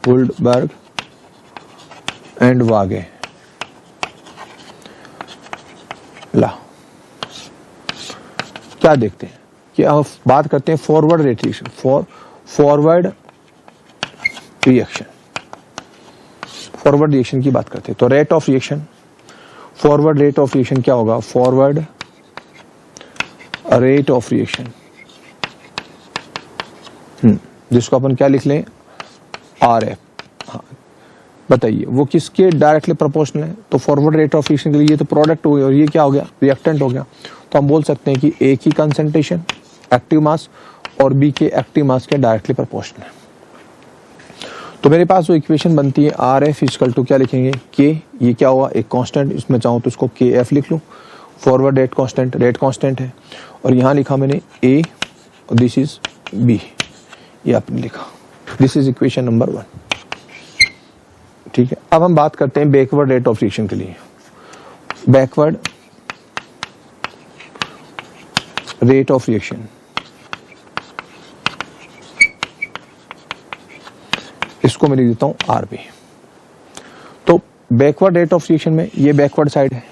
S1: Guldberg and Waage law. क्या देखते हैं कि अब बात करते हैं forward rate reaction, forward reaction, forward reaction की बात करते हैं। तो rate of reaction, forward rate of reaction क्या होगा, फॉरवर्ड रेट ऑफ रिएक्शन, जिसको अपन क्या लिख लें RF। हाँ बताइए वो किसके डायरेक्टली प्रोपोर्शनल है। तो फॉरवर्ड रेट ऑफ रिएक्शन के लिए ये तो प्रोडक्ट हो गया और ये क्या हो गया, रिएक्टेंट हो गया। तो हम बोल सकते हैं कि A की कंसंट्रेशन एक्टिव मास और B के एक्टिव मास के डायरेक्टली प्रोपोर्शनल है। तो मेरे पास जो इक्वेशन बनती है RF इक्वल टू क्या लिखेंगे K, ये क्या हुआ एक कांस्टेंट, इसमें चाहूँ तो इसको KF लिख लूँ, फॉरवर्ड रेट कांस्टेंट है। और यहाँ लिखा मैंने A और दिस इज B, ये आपने लिखा, दिस इज इक्वेशन नंबर 1। ठीक है, अब हम बात करते हैं बैकवर्ड रेट ऑफ रिएक्शन के लिए। बैकवर्ड रेट ऑफ रिएक्शन, इसको मैं लिख देता हूं RB। तो बैकवर्ड रेट ऑफ रिएक्शन में ये बैकवर्ड साइड है,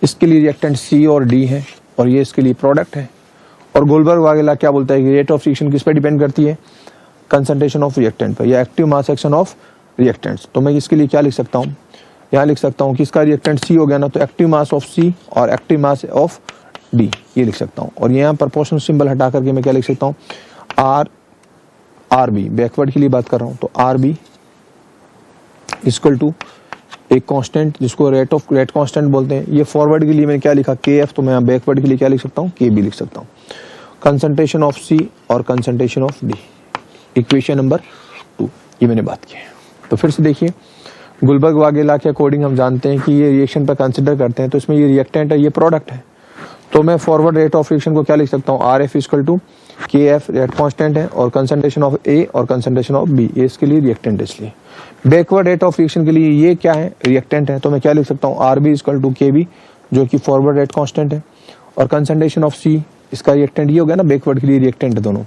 S1: इसके लिए रिएक्टेंट C और D है और ये इसके लिए प्रोडक्ट है। और गुलबर्ग वागे लॉ क्या बोलता है कि रेट ऑफ रिएक्शन किस पे डिपेंड करती है, कंसंट्रेशन ऑफ रिएक्टेंट पर या active mass action of reactants. तो मैं इसके लिए क्या लिख सकता हूँ, यहाँ लिख सकता हूँ कि इसका रिएक्टेंट C हो गया ना, तो एक्टिव मास ऑफ C और एक्टिव मास ऑफ D ये लिख सकता हूँ। और यहाँ प्रोपोर्शनल सिंबल हटा करके मैं क्या लिख सकता हूँ RB, बैकवर्ड के लिए बात कर रहा हूँ। तो RB इक्वल टू एक कांस्टेंट जिसको रेट कांस्टेंट बोलते हैं। ये फॉरवर्ड के लिए मैंने क्या लिखा KF, तो मैं बैकवर्ड के लिए क्या लिख सकता हूँ KB लिख सकता हूँ। कंसंट्रेशन ऑफ C और concentration of D, equation number 2, ये मैंने बात की है। तो फिर से देखिए गुलबर्ग वागे लॉ के अकॉर्डिंग हम जानते हैं कि ये रिएक्शन पर कंसिडर करते हैं, तो इसमें ये रिएक्टेंट है, ये प्रोडक्ट है। तो मैं फॉरवर्ड रेट ऑफ रिएक्शन को क्या लिख सकता हूँ RF equal to KF, rate constant है, और कंसंट्रेशन ऑफ A और कंसंट्रेशन ऑफ B, ये इसके लिए रिएक्टेंट है। इसलिए बैकवर्ड रेट ऑफ रिएक्शन के लिए ये क्या है, रिएक्टेंट है। तो मैं क्या लिख सकता हूँ RB इक्वल टू KB, जो कि फॉरवर्ड रेट कांस्टेंट है, और कंसंट्रेशन ऑफ C, इसका रिएक्टेंट ये हो गया ना, बैकवर्ड के लिए रिएक्टेंट है दोनों।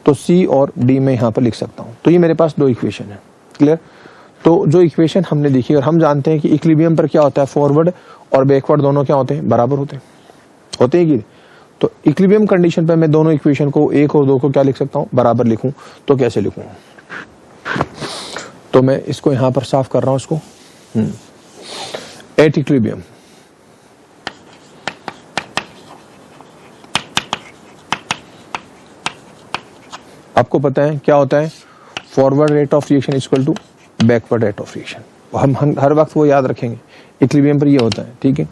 S1: तो C और D मैं यहाँ पर लिख सकता हूँ। तो ये मेरे पास 2 इक्वेशन है, क्लियर। तो जो इक्वेशन हमने देखी, और हम जानते हैं कि इक्विलिब्रियम पर क्या होता है, फॉरवर्ड और बैकवर्ड दोनों क्या होते हैं, बराबर होते हैं कि। तो इक्विलिब्रियम कंडीशन पर मैं दोनों इक्वेशन को 1 और 2 को क्या लिख सकता हूँ, बराबर लिखूं। तो कैसे लिखूं, तो मैं इसको यहां पर साफ कर रहा हूं इसको। एट इक्विलिब्रियम आपको पता है क्या होता है, forward rate of reaction equal to backward rate of reaction. हम हर वक्त वो याद रखेंगे, इक्विलिब्रियम पर ये होता है, ठीक है।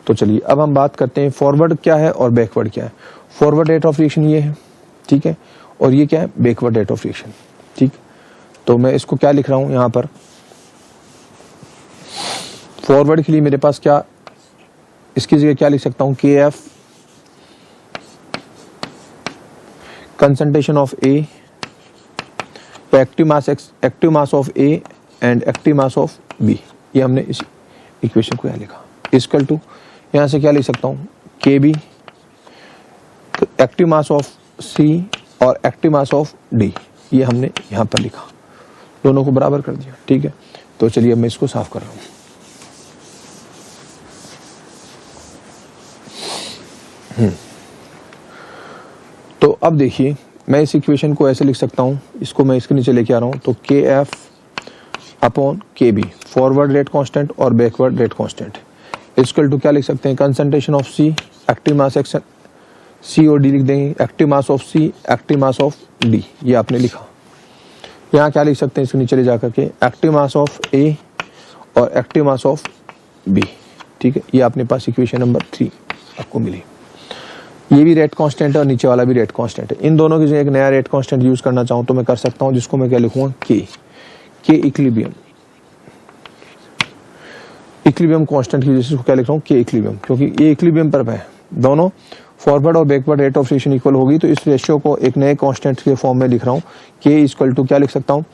S1: तो चलिए अब हम बात करते हैं फॉरवर्ड क्या है और बैकवर्ड क्या है। फॉरवर्ड रेट ऑफ रिएक्शन ये है, ठीक है, और ये क्या है, बैकवर्ड रेट ऑफ रिएक्शन, ठीक। तो मैं इसको क्या लिख रहा हूं यहां पर, फॉरवर्ड के लिए मेरे पास क्या, इसकी जगह क्या लिख सकता हूं, KF concentration of A, active mass of A and active mass of B. ये हमने इस इक्वेशन को यहाँ लिखा। इक्वल टू यहाँ से क्या लिख सकता हूँ, के बी, तो एक्टिव मास ऑफ सी और एक्टिव मास ऑफ डी, ये हमने यहाँ पर लिखा, दोनों को बराबर कर दिया। ठीक है, तो चलिए अब मैं इसको साफ कर रहा हूँ। तो अब देखिए मैं इस इक्वेशन को ऐसे लिख सकता हूँ, इसको मैं इसके नीचे लेके आ रहा हूँ, तो K F upon K B, forward rate constant और backward rate constant, equal to क्या लिख सकते हैं, concentration of C, active mass action C और डी लिख देंगे, active mass of C, active mass of D, ये आपने लिखा। यहाँ क्या लिख सकते हैं इसके नीचे ले जाकर के, एक्टिव मास ऑफ ए और एक्टिव मास ऑफ बी। ठीक है, ये अपने पास इक्वेशन नंबर 3 आपको मिली। ये भी रेट कांस्टेंट है और नीचे वाला भी रेट कांस्टेंट है। इन दोनों की जो एक नया रेट कांस्टेंट यूज करना चाहूँ तो मैं कर सकता हूँ, जिसको मैं क्या लिखूंगा, के इक्विलिब्रियम, इक्विलिब्रियम कांस्टेंट की जिसको क्या लिख रहा हूँ, के इक्विलिब्रियम, क्योंकि ये इक्विलिब्रियम पर है, दोनों फॉरवर्ड और backward rate of reaction equal होगी, तो इस रेशियो को एक नए कांस्टेंट के फॉर्म में लिख रहा हूँ, के इक्वल टू क्या लिख सकता हूँ,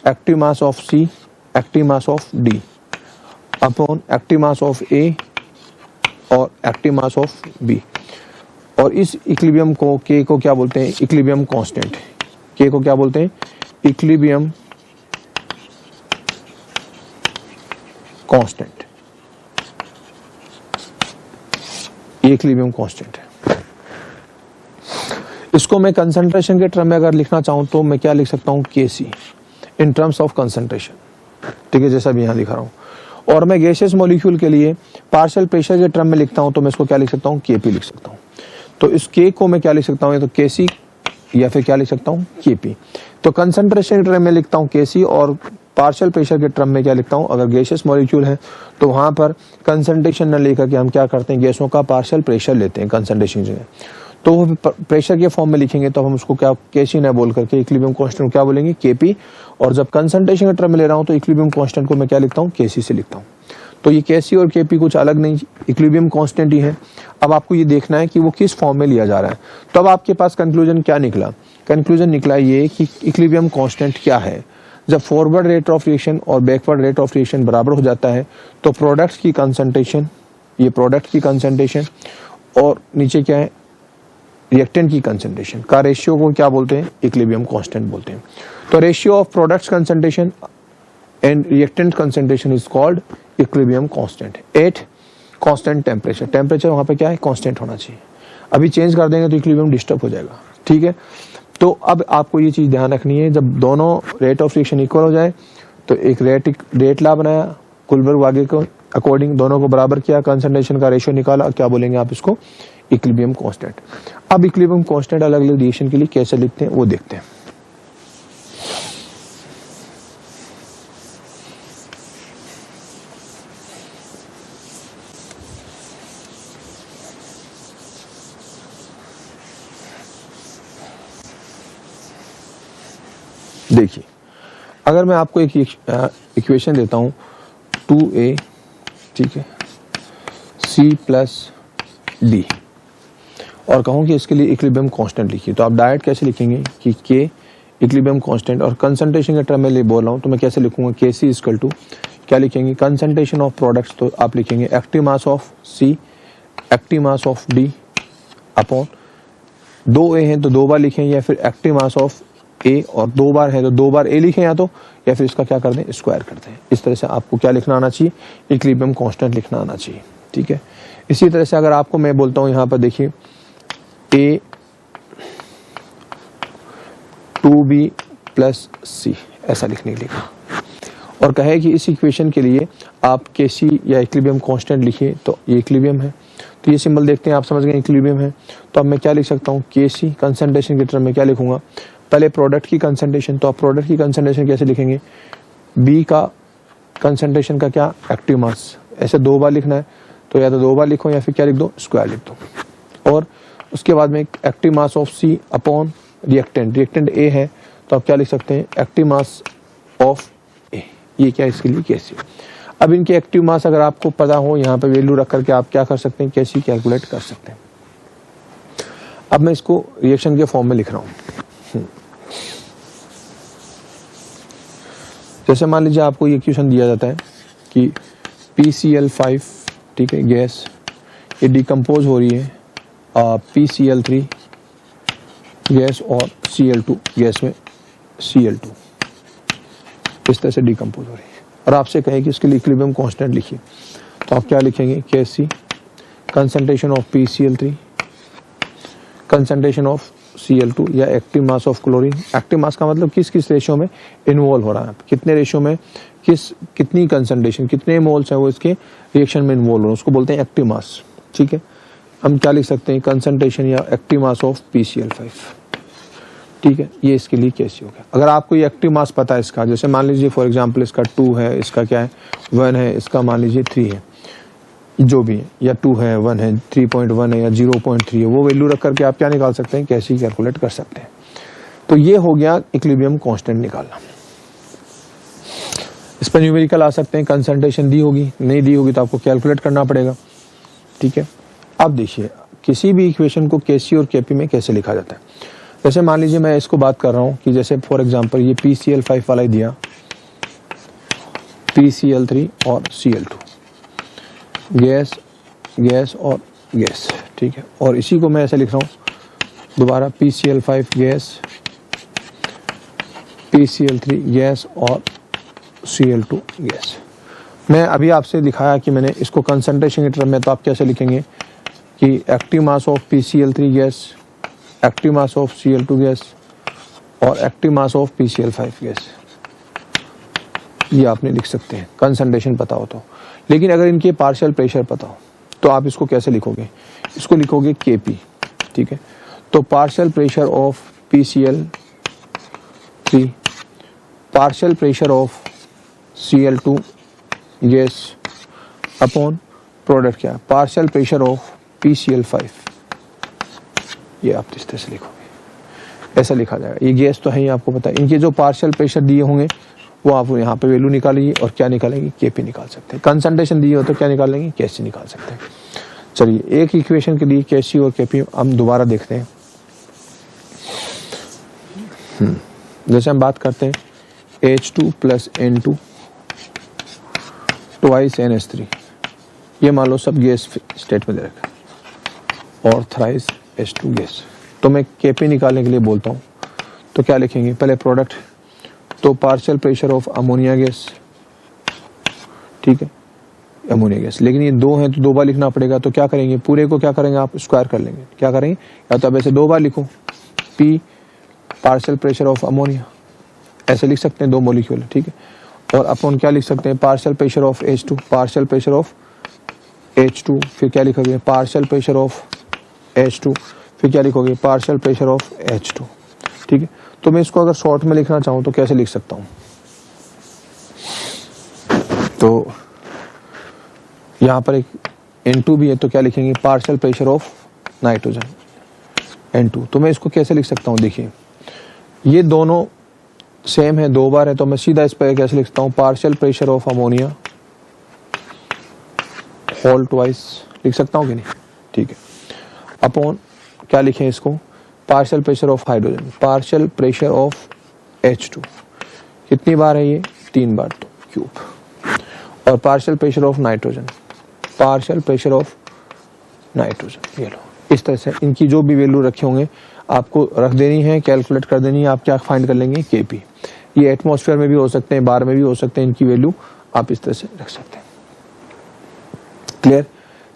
S1: active mass of C, active mass of D upon active mass of A और एक्टिव मास ऑफ बी। और इस इक्विलिब्रियम को, के को क्या बोलते हैं, इक्विलिब्रियम कांस्टेंट। के को क्या बोलते हैं, इक्विलिब्रियम कांस्टेंट, ये इक्विलिब्रियम कांस्टेंट है। इसको मैं कंसंट्रेशन के टर्म में अगर लिखना चाहूं तो मैं क्या लिख सकता हूं, केसी इन टर्म्स ऑफ कंसंट्रेशन। ठीक है, जैसा भी यहां लिखा रहा हूं। और मैं गैसियस मॉलिक्यूल के लिए पार्शियल प्रेशर के टर्म में लिखता हूं तो मैं इसको क्या लिख सकता हूं, केपी लिख सकता हूं। तो इस के को मैं क्या लिख सकता हूं, तो केसी या फिर क्या लिख सकता हूं, केपी। तो कंसंट्रेशन के टर्म में लिखता हूं केसी और पार्शियल प्रेशर के टर्म में क्या लिखता हूं, अगर गैसियस मॉलिक्यूल है तो वहां पर कंसंट्रेशन न लेकर के हम क्या करते हैं, गैसों का पार्शियल प्रेशर लेते हैं कंसंट्रेशन जगह, तो वो प्रेशर के फॉर्म में लिखेंगे तो हम उसको क्या, केसी न बोल करके इक्विलिब्रियम कांस्टेंट क्या बोलेंगे, केपी। और जब कंसंट्रेशन के टर्म में ले रहा हूं तो इक्विलिब्रियम कांस्टेंट को मैं क्या लिखता हूं, केसी से लिखता हूं। तो ये केसी और केपी कुछ अलग नहीं, इक्विलिब्रियम कांस्टेंट ही है। अब आपको ये देखना है कि वो किस फॉर्म में लिया जा रहा है। तो अब आपके पास कंक्लूजन क्या निकला, कंक्लूजन निकला ये कि इक्विलिब्रियम कांस्टेंट क्या है, जब फॉरवर्ड रेट ऑफ रिएक्शन और बैकवर्ड रेट ऑफ रिएक्शन बराबर हो जाता है तो प्रोडक्ट्स की कंसंट्रेशन, ये प्रोडक्ट की कंसंट्रेशन और नीचे क्या है, रिएक्टेंट की कंसंट्रेशन का रेशियो को क्या बोलते हैं, इक्विलिब्रियम कांस्टेंट बोलते हैं। तो ratio of products concentration and reactant concentration is called equilibrium constant at constant temperature. Temperature वहां पे क्या है, कांस्टेंट होना चाहिए। अभी चेंज कर देंगे तो इक्विलिब्रियम डिस्टर्ब हो जाएगा। ठीक है, तो अब आपको ये चीज ध्यान रखनी है, जब दोनों रेट ऑफ रिएक्शन इक्वल हो जाए तो एक रेट ला बनाया, कुलबर्ग वागे को अकॉर्डिंग दोनों को बराबर किया, कंसंट्रेशन का रेशियो निकाला, क्या बोलेंगे आप इसको, इक्विलिब्रियम कांस्टेंट। अब इक्विलिब्रियम कांस्टेंट अलग अलग रिएक्शन के लिए कैसे लिखते हैं वो देखते हैं। देखिए, अगर मैं आपको एक इक्वेशन देता हूं 2a, ठीक है, c प्लस डी, और कहूं कि इसके लिए इक्विलिब्रियम कांस्टेंट लिखिए, तो आप डायरेक्ट कैसे लिखेंगे कि के इक्विलिब्रियम कांस्टेंट, और कंसंट्रेशन के टर्म में ले बोल रहा हूं तो मैं कैसे लिखूंगा, के सी इक्वल टू क्या लिखेंगे, कंसंट्रेशन ऑफ प्रोडक्ट्स, तो आप लिखेंगे active mass of C, active mass of D upon 2a है तो 2 बार लिखें, या फिर एक्टिव मास ऑफ ए और 2 बार है तो 2 बार ए लिखें, या फिर इसका क्या कर दें, स्क्वायर कर दें। इस तरह से आपको क्या लिखना आना चाहिए, इक्विलिब्रियम कांस्टेंट लिखना आना चाहिए। ठीक है, इसी तरह से अगर आपको मैं बोलता हूं यहां पर देखिए ए 2b प्लस सी, ऐसा लिखने के लिए, और कहे कि इस इक्वेशन के लिए आप केसी या इक्विलिब्रियम कांस्टेंट लिखिए, तो ये इक्विलिब्रियम है, तो ये सिंबल देखते हैं, आप समझ गए इक्विलिब्रियम है। तो अब मैं क्या लिख सकता हूँ, केसी कंसंट्रेशन के टर्म में क्या लिखूंगा, पहले प्रोडक्ट की कंसंट्रेशन, तो आप प्रोडक्ट की कंसंट्रेशन कैसे लिखेंगे, बी का कंसंट्रेशन का क्या, एक्टिव मास, ऐसे 2 बार लिखना है तो या तो 2 बार लिखो या फिर क्या लिख दो, स्क्वायर लिख दो। और उसके बाद में active mass of C upon reactant, reactant A है तो आप क्या लिख सकते हैं, एक्टिव मास ऑफ ए, ये क्या इसके लिए केसी। अब इनके एक्टिव मास अगर आपको पता हो, यहाँ पे वैल्यू रख करके आप क्या कर सकते हैं, केसी कैलकुलेट कर सकते हैं। अब मैं इसको रिएक्शन के फॉर्म में लिख रहा हूं। जैसे मान लीजिए आपको ये क्वेश्चन दिया जाता है कि PCl5, ठीक है, गैस ये डिकम्पोज हो रही है PCl3 गैस और Cl2 गैस में Cl2 इस तरह से डिकम्पोज हो रही है। और आपसे कहें कि इसके लिए इक्विलिब्रियम कांस्टेंट लिखिए, तो आप क्या लिखेंगे, Kc concentration of PCl3 concentration of Cl2 या active mass of chlorine. Active mass का मतलब किस किस रेशियो में इन्वॉल्व हो रहा है, कितने रेशियो में, कितनी कंसंट्रेशन, कितने मोल्स हैं वो इसके रिएक्शन में इन्वॉल्व हो रहे हैं, उसको बोलते हैं एक्टिव मास। ठीक है, हम क्या लिख सकते हैं, कंसंट्रेशन या एक्टिव मास ऑफ PCl5। ठीक है, ये इसके लिए कैसे हो गया। अगर आपको ये एक्टिव मास पता है इसका, जैसे मान लीजिए फॉर एग्जांपल इसका 2 है, इसका क्या है 1 है, इसका मान लीजिए 3 है, जो भी है, या 2 है 1 है 3.1 है या 0.3 है, वो वैल्यू रख करके आप क्या निकाल सकते हैं, कैसे कैलकुलेट कर सकते हैं। तो ये हो गया इक्विलिब्रियम कांस्टेंट निकालना। इस पर न्यूमेरिकल आ सकते हैं, कंसंट्रेशन दी होगी, नहीं दी होगी तो आपको कैलकुलेट करना पड़ेगा। ठीक है, अब देखिए किसी भी इक्वेशन को Kc और Kp में कैसे लिखा जाता है। जैसे मान लीजिए मैं इसको बात कर रहा हूं कि जैसे फॉर एग्जांपल ये PCl5 वाला ही दिया, PCl3 और Cl2 गैस गैस और गैस। ठीक है, और इसी को मैं ऐसे लिख रहा हूं दोबारा PCl5 गैस, PCl3 गैस और Cl2 गैस। मैं अभी आपसे दिखाया कि मैंने इसको कंसंट्रेशन के टर्म में, तो आप कैसे लिखेंगे कि active mass of PCl3 gas, active mass of Cl2 gas और active mass of PCl5 gas, ये आपने लिख सकते हैं कंसंट्रेशन पता हो तो। लेकिन अगर इनके पार्शियल प्रेशर पता हो तो आप इसको कैसे लिखोगे, इसको लिखोगे Kp। ठीक है, तो partial pressure of PCl3, partial pressure of Cl2 gas upon product क्या, पार्शियल प्रेशर ऑफ PCl5। ये आप इस तरह से लिखोगे, ऐसा लिखा जाएगा। ये गैस तो है ही, आपको पता है, इनके जो पार्शियल प्रेशर दिए होंगे वो आप यहाँ पे वैल्यू निकालिए और क्या निकालेंगे, Kp निकाल सकते हैं। कंसंट्रेशन दिए हो तो क्या निकालेंगे, Kc निकाल सकते हैं। चलिए एक इक्वेशन के लिए Kc और Kp हम दोबारा देखते हैं। जैसे हम बात करते हैं H2 plus N2 twice NH3, ये मान लो सब गैस स्टेट में दे रखा, और थ्राइस H2 गैस। तो मैं Kp निकालने के लिए बोलता हूँ तो क्या लिखेंगे, पहले प्रोडक्ट, तो partial pressure of ammonia gas. ठीक है, अमोनिया गैस, लेकिन ये 2 हैं तो 2 बार लिखना पड़ेगा, तो क्या करेंगे, पूरे को क्या करेंगे आप स्क्वायर कर लेंगे, क्या करेंगे, या तो अब ऐसे 2 बार लिखो P partial pressure of ammonia, ऐसे लिख सकते हैं 2 मॉलिक्यूल। ठीक है, और अपन क्या लिख सकते हैं, partial pressure of H2, partial pressure of H2, फिर क्या लिखोगे, पार्शियल प्रेशर ऑफ H2, फिर क्या लिखोगे, पार्शियल प्रेशर ऑफ H2। ठीक है, तो मैं इसको अगर शॉर्ट में लिखना चाहूं तो कैसे लिख सकता हूं, तो यहां पर एक N2 भी है, तो क्या लिखेंगे, partial pressure of nitrogen N2। तो मैं इसको कैसे लिख सकता हूं, देखिए ये दोनों सेम है, 2 बार है, तो मैं सीधा इस पर कैसे लिखता हूं, partial pressure of ammonia whole twice, लिख सकता हूं कि नहीं। ठीक है, अपॉन क्या लिखें इसको, partial pressure of hydrogen, partial pressure of H2, कितनी बार है ये, 3 बार, तो क्यूब, और partial pressure of nitrogen, partial pressure of nitrogen. ये लो, इस तरह से इनकी जो भी वैल्यू रखे होंगे आपको रख देनी है, कैलकुलेट कर देनी है। आप क्या फाइंड कर लेंगे, Kp। ये एटमॉस्फेयर में भी हो सकते हैं, बार में भी हो सकते हैं, इनकी वैल्यू आप इस तरह से रख सकते हैं। क्लियर।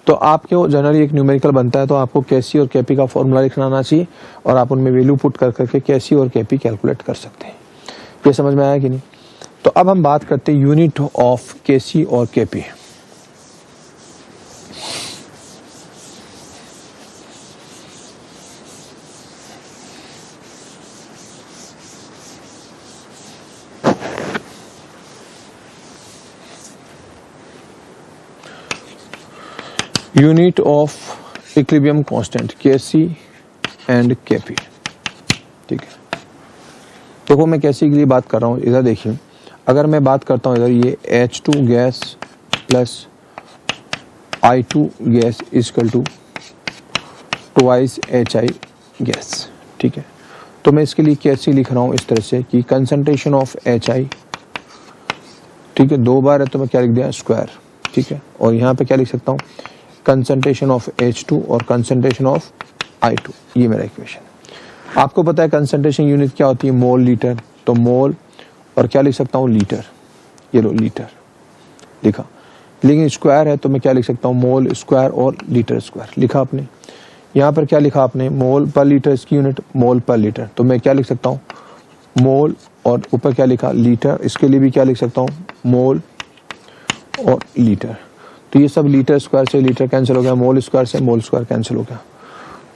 S1: तो आपके जनरली एक न्यूमेरिकल बनता है तो आपको Kc और Kp का फॉर्मूला लिखना आना चाहिए और आप उनमें वैल्यू पुट कर करके Kc और Kp कैलकुलेट कर सकते हैं। ये समझ में आया कि नहीं। तो अब हम बात करते हैं यूनिट ऑफ Kc और Kp। Unit of equilibrium constant Kc and Kp। ठीक है, देखो मैं Kc के लिए बात कर रहा हूं, इधर देखिए, अगर मैं बात करता हूं इधर ये H2 gas plus I2 gas equal to twice HI gas. ठीक है, तो मैं इसके लिए Kc लिख रहा हूं इस तरह से कि कंसंट्रेशन ऑफ HI ठीक है, 2 बार है तो मैं क्या लिख दिया स्क्वायर, ठीक है। और यहाँ पे क्या लिख सकता हूँ, कंसंट्रेशन ऑफ H2 और कंसंट्रेशन ऑफ I2, ये मेरा इक्वेशन। आपको पता है कंसंट्रेशन यूनिट क्या होती है, मोल लीटर, तो मोल और क्या लिख सकता हूँ लीटर, ये लो लीटर लिखा। लेकिन स्क्वायर है तो मैं क्या लिख सकता हूँ, मोल स्क्वायर और लीटर स्क्वायर लिखा आपने। यहाँ पर क्या लिखा आपने, मोल पर लीटर, इसकी यूनिट मोल पर लीटर, तो मैं क्या लिख सकता हूँ मोल, और ऊपर क्या लिखा लीटर, इसके लिए भी क्या लिख सकता हूँ मोल और लीटर। तो ये सब लीटर स्क्वायर से लीटर कैंसिल हो गया, मोल स्क्वायर से मोल स्क्वायर कैंसिल हो गया।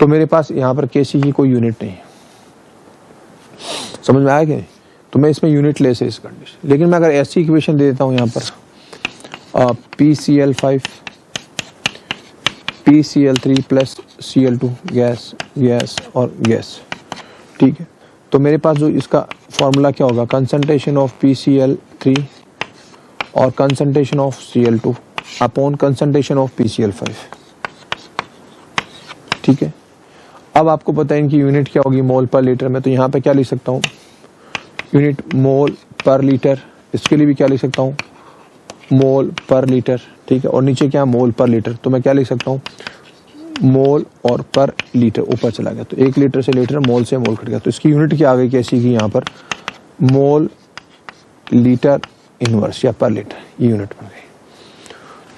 S1: तो मेरे पास यहाँ पर केसी की कोई यूनिट नहीं है, समझ में आया कि नहीं? तो मैं इसमें यूनिट लेस है इस कंडीशन। लेकिन मैं अगर ऐसी इक्वेशन दे देता हूँ यहाँ पर PCl5 PCl3 plus Cl2 gas gas और गैस, ठीक है। तो मेरे पास जो इसका फॉर्मूला क्या होगा, कंसंट्रेशन ऑफ PCl3 और concentration of Cl2 upon concentration of PCl5, ठीक है। अब आपको पता है इनकी यूनिट क्या होगी, मोल पर लीटर में, तो यहाँ पे क्या लिख सकता हूँ यूनिट मोल पर लीटर, इसके लिए भी क्या लिख सकता हूँ मोल पर लीटर, ठीक है। और नीचे क्या मोल पर लीटर, तो मैं क्या लिख सकता हूँ मोल और पर लीटर, ऊपर चला गया तो 1 लीटर से लीटर, मोल से मोल कट गया, तो इसकी यूनिट क्या आ गई कैसी की यहाँ पर मोल लीटर इनवर्स या पर लीटर, ये यूनिट बन गई।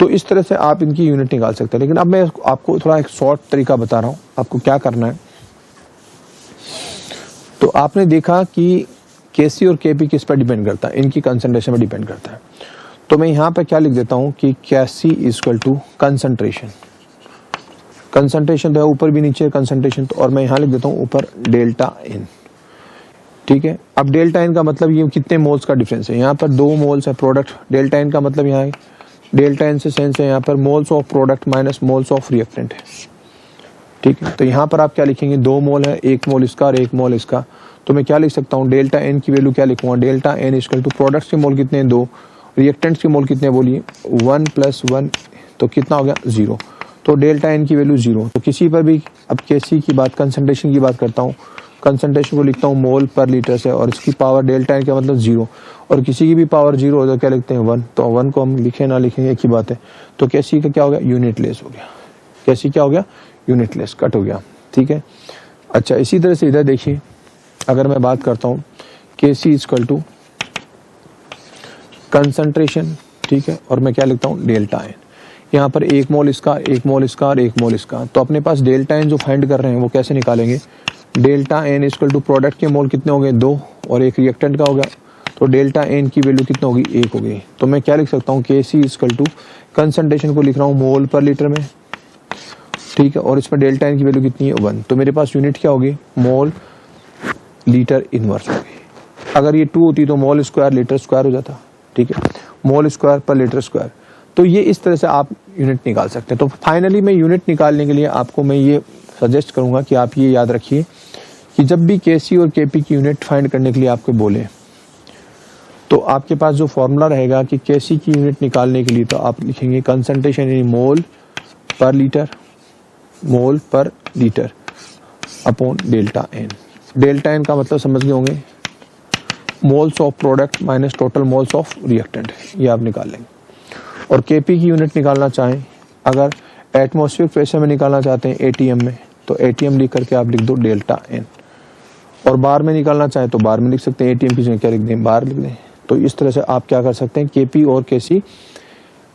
S1: तो इस तरह से आप इनकी यूनिट निकाल सकते हैं। लेकिन अब मैं आपको थोड़ा एक शॉर्ट तरीका बता रहा हूँ, आपको क्या करना है। तो आपने देखा कि केसी और केपी किस पर डिपेंड करता है, इनकी कंसंट्रेशन पर डिपेंड करता है। तो मैं यहाँ पे क्या लिख देता हूँ कि केसी इक्वल टू कंसंट्रेशन, कंसंट्रेशन तो है ऊपर भी नीचे कंसंट्रेशन, तो और मैं यहाँ लिख देता हूँ ऊपर डेल्टा एन, ठीक है। अब डेल्टा एन का मतलब ये कितने मोल्स का डिफरेंस है, यहाँ पर 2 मोल्स है प्रोडक्ट, डेल्टा एन का मतलब यहाँ डेल्टा एन से सेंस है यहाँ पर moles of product minus moles of reactant है, ठीक है। तो यहाँ पर आप क्या लिखेंगे, 2 मोल है, 1 मोल इसका और 1 मोल इसका, तो मैं क्या लिख सकता हूँ डेल्टा एन की वैल्यू क्या लिखूंगा, delta N equal to products के मोल कितने हैं 2, रिएक्टेंट्स के मोल कितने बोलिए 1 + 1, तो कितना हो गया 0, तो डेल्टा एन की वैल्यू 0। तो किसी पर भी अब केसी की बात, कंसंट्रेशन की बात करता हूँ, कंसंट्रेशन को लिखता हूँ मोल पर लीटर से और इसकी पावर डेल्टा एन का मतलब 0, और किसी की भी पावर 0 हो तो क्या लिखते हैं 1, तो 1 को हम लिखे ना लिखें एक ही बात है। तो केसी का क्या हो गया, यूनिट लेस हो गया, केसी क्या हो गया यूनिट लेस, कट हो गया, ठीक है। अच्छा इसी तरह से इधर देखिए, अगर मैं बात करता हूँ केसी इक्वल टू कंसंट्रेशन, ठीक है, और मैं क्या लिखता हूँ डेल्टा एन, यहाँ पर 1 मोल इसका, 1 मोल इसका और 1 मोल इसका। तो अपने पास डेल्टा एन जो फाइंड कर रहे हैं वो कैसे निकालेंगे, delta N equal to product के मोल कितने हो गए 2 और 1 रिएक्टेंट का हो गया, तो डेल्टा एन की वैल्यू कितनी होगी 1 हो गई। तो मैं क्या लिख सकता हूँ केसी इक्वल टू कंसंट्रेशन को लिख रहा हूँ मोल पर लीटर में, ठीक है, और इसमें डेल्टा एन की वैल्यू कितनी है 1, तो मेरे पास यूनिट क्या होगी मोल लीटर इनवर्स होगी। अगर ये 2 होती तो मोल स्क्वायर लीटर स्क्वायर हो जाता, ठीक है, मोल स्क्वायर पर लीटर स्क्वायर। तो ये इस तरह से आप यूनिट निकाल सकते हैं। तो फाइनली मैं यूनिट निकालने के लिए आपको मैं ये सजेस्ट करूंगा कि आप ये याद रखिए कि जब भी केसी और केपी की यूनिट फाइंड करने के लिए आपको बोले तो आपके पास जो फॉर्मूला रहेगा कि केसी की यूनिट निकालने के लिए, तो आप लिखेंगे कंसंट्रेशन यानी mole per litre upon delta n. Delta n का मतलब समझ गए होंगे moles of product minus total moles of reactant, ये आप निकाल लेंगे। और केपी की यूनिट निकालना चाहें, अगर एटमॉस्फेरिक प्रेशर में निकालना चाहते हैं एटीएम में, तो एटीएम लिख करके आप लिख दो डेल्टा एन, और बार में निकालना चाहें तो बार में लिख सकते हैं, एटीएम की जगह क्या लिख दें बार लिख दें। तो इस तरह से आप क्या कर सकते हैं, केपी और केसी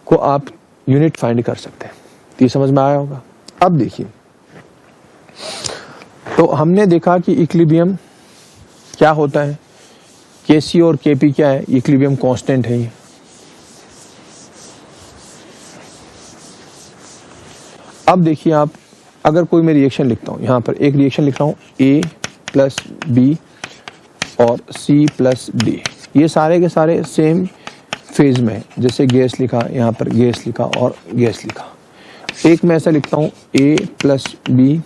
S1: को आप यूनिट फाइंड कर सकते हैं। तो ये समझ में आया होगा। अब देखिए, तो हमने देखा कि इक्विलिब्रियम क्या होता है, केसी और केपी क्या है, इक्विलिब्रियम कांस्टेंट है ये। अब देखिए आप, अगर कोई मैं रिएक्शन लिखता हूं, यहां पर एक रिएक्शन लिख रहा हूं A + B और C + D, ये सारे के सारे सेम फेज में, जैसे गैस लिखा, यहाँ पर गैस लिखा और गैस लिखा। एक मैं ऐसा लिखता हूँ A + B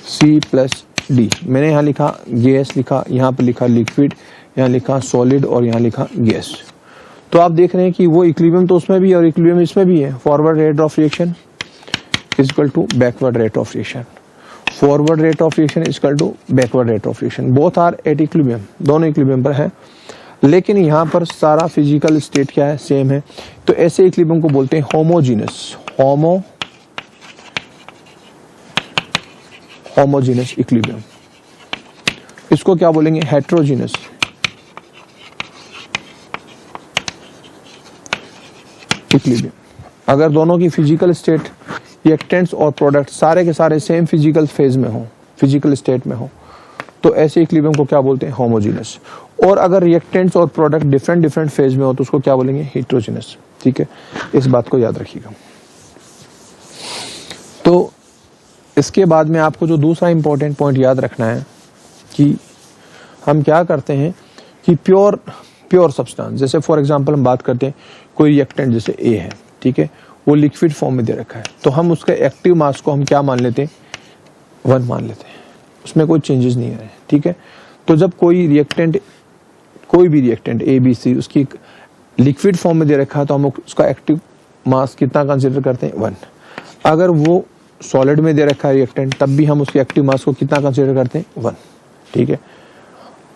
S1: C + D, मैंने यहाँ लिखा गैस लिखा, यहाँ पर लिखा लिक्विड, यहाँ लिखा सॉलिड और यहाँ लिखा गैस। तो आप देख रहे हैं कि वो इक्विलिब्रियम तो उसमें भी है और इक्विलिब्रियम इसमें भी है। Forward rate of reaction equal to backward rate of reaction, forward rate of reaction equal to backward rate of reaction, both are at equilibrium, दोनों इक्विलिब्रियम पर है। लेकिन यहाँ पर सारा फिजिकल स्टेट क्या है, सेम है। तो ऐसे इक्विलिब्रियम को बोलते हैं होमोजीनस, होमोजीनस इक्विलिब्रियम। इसको क्या बोलेंगे, हेट्रोजीनस इक्विलिब्रियम। अगर दोनों की फिजिकल स्टेट, रिएक्टेंट्स और प्रोडक्ट सारे के सारे सेम फिजिकल फेज में हो, फिजिकल स्टेट में हो, तो ऐसे इक्विलिब्रियम को क्या बोलते हैं, होमोजीनस। और अगर रिएक्टेंट्स और प्रोडक्ट डिफरेंट डिफरेंट फेज में हो तो उसको क्या बोलेंगे, हेट्रोजीनस। ठीक है, इस बात को याद रखिएगा। तो इसके बाद में आपको जो दूसरा इंपॉर्टेंट पॉइंट याद रखना है कि हम क्या करते हैं कि प्योर सब्सटेंस, जैसे फॉर एग्जांपल हम बात करते हैं कोई रिएक्टेंट जैसे ए है, ठीक है, वो लिक्विड फॉर्म में दे रखा है, तो हम उसके एक्टिव मास को हम क्या मान लेते हैं, 1 मान लेते हैं, उसमें कोई चेंजेस नहीं है। ठीक है, तो जब कोई भी रिएक्टेंट ए बी सी उसकी लिक्विड फॉर्म में दे रखा है तो हम उसका एक्टिव मास कितना कंसीडर करते हैं, 1। अगर वो सॉलिड में दे रखा है रिएक्टेंट, तब भी हम उसके एक्टिव मास को कितना कंसीडर करते हैं, 1। ठीक है,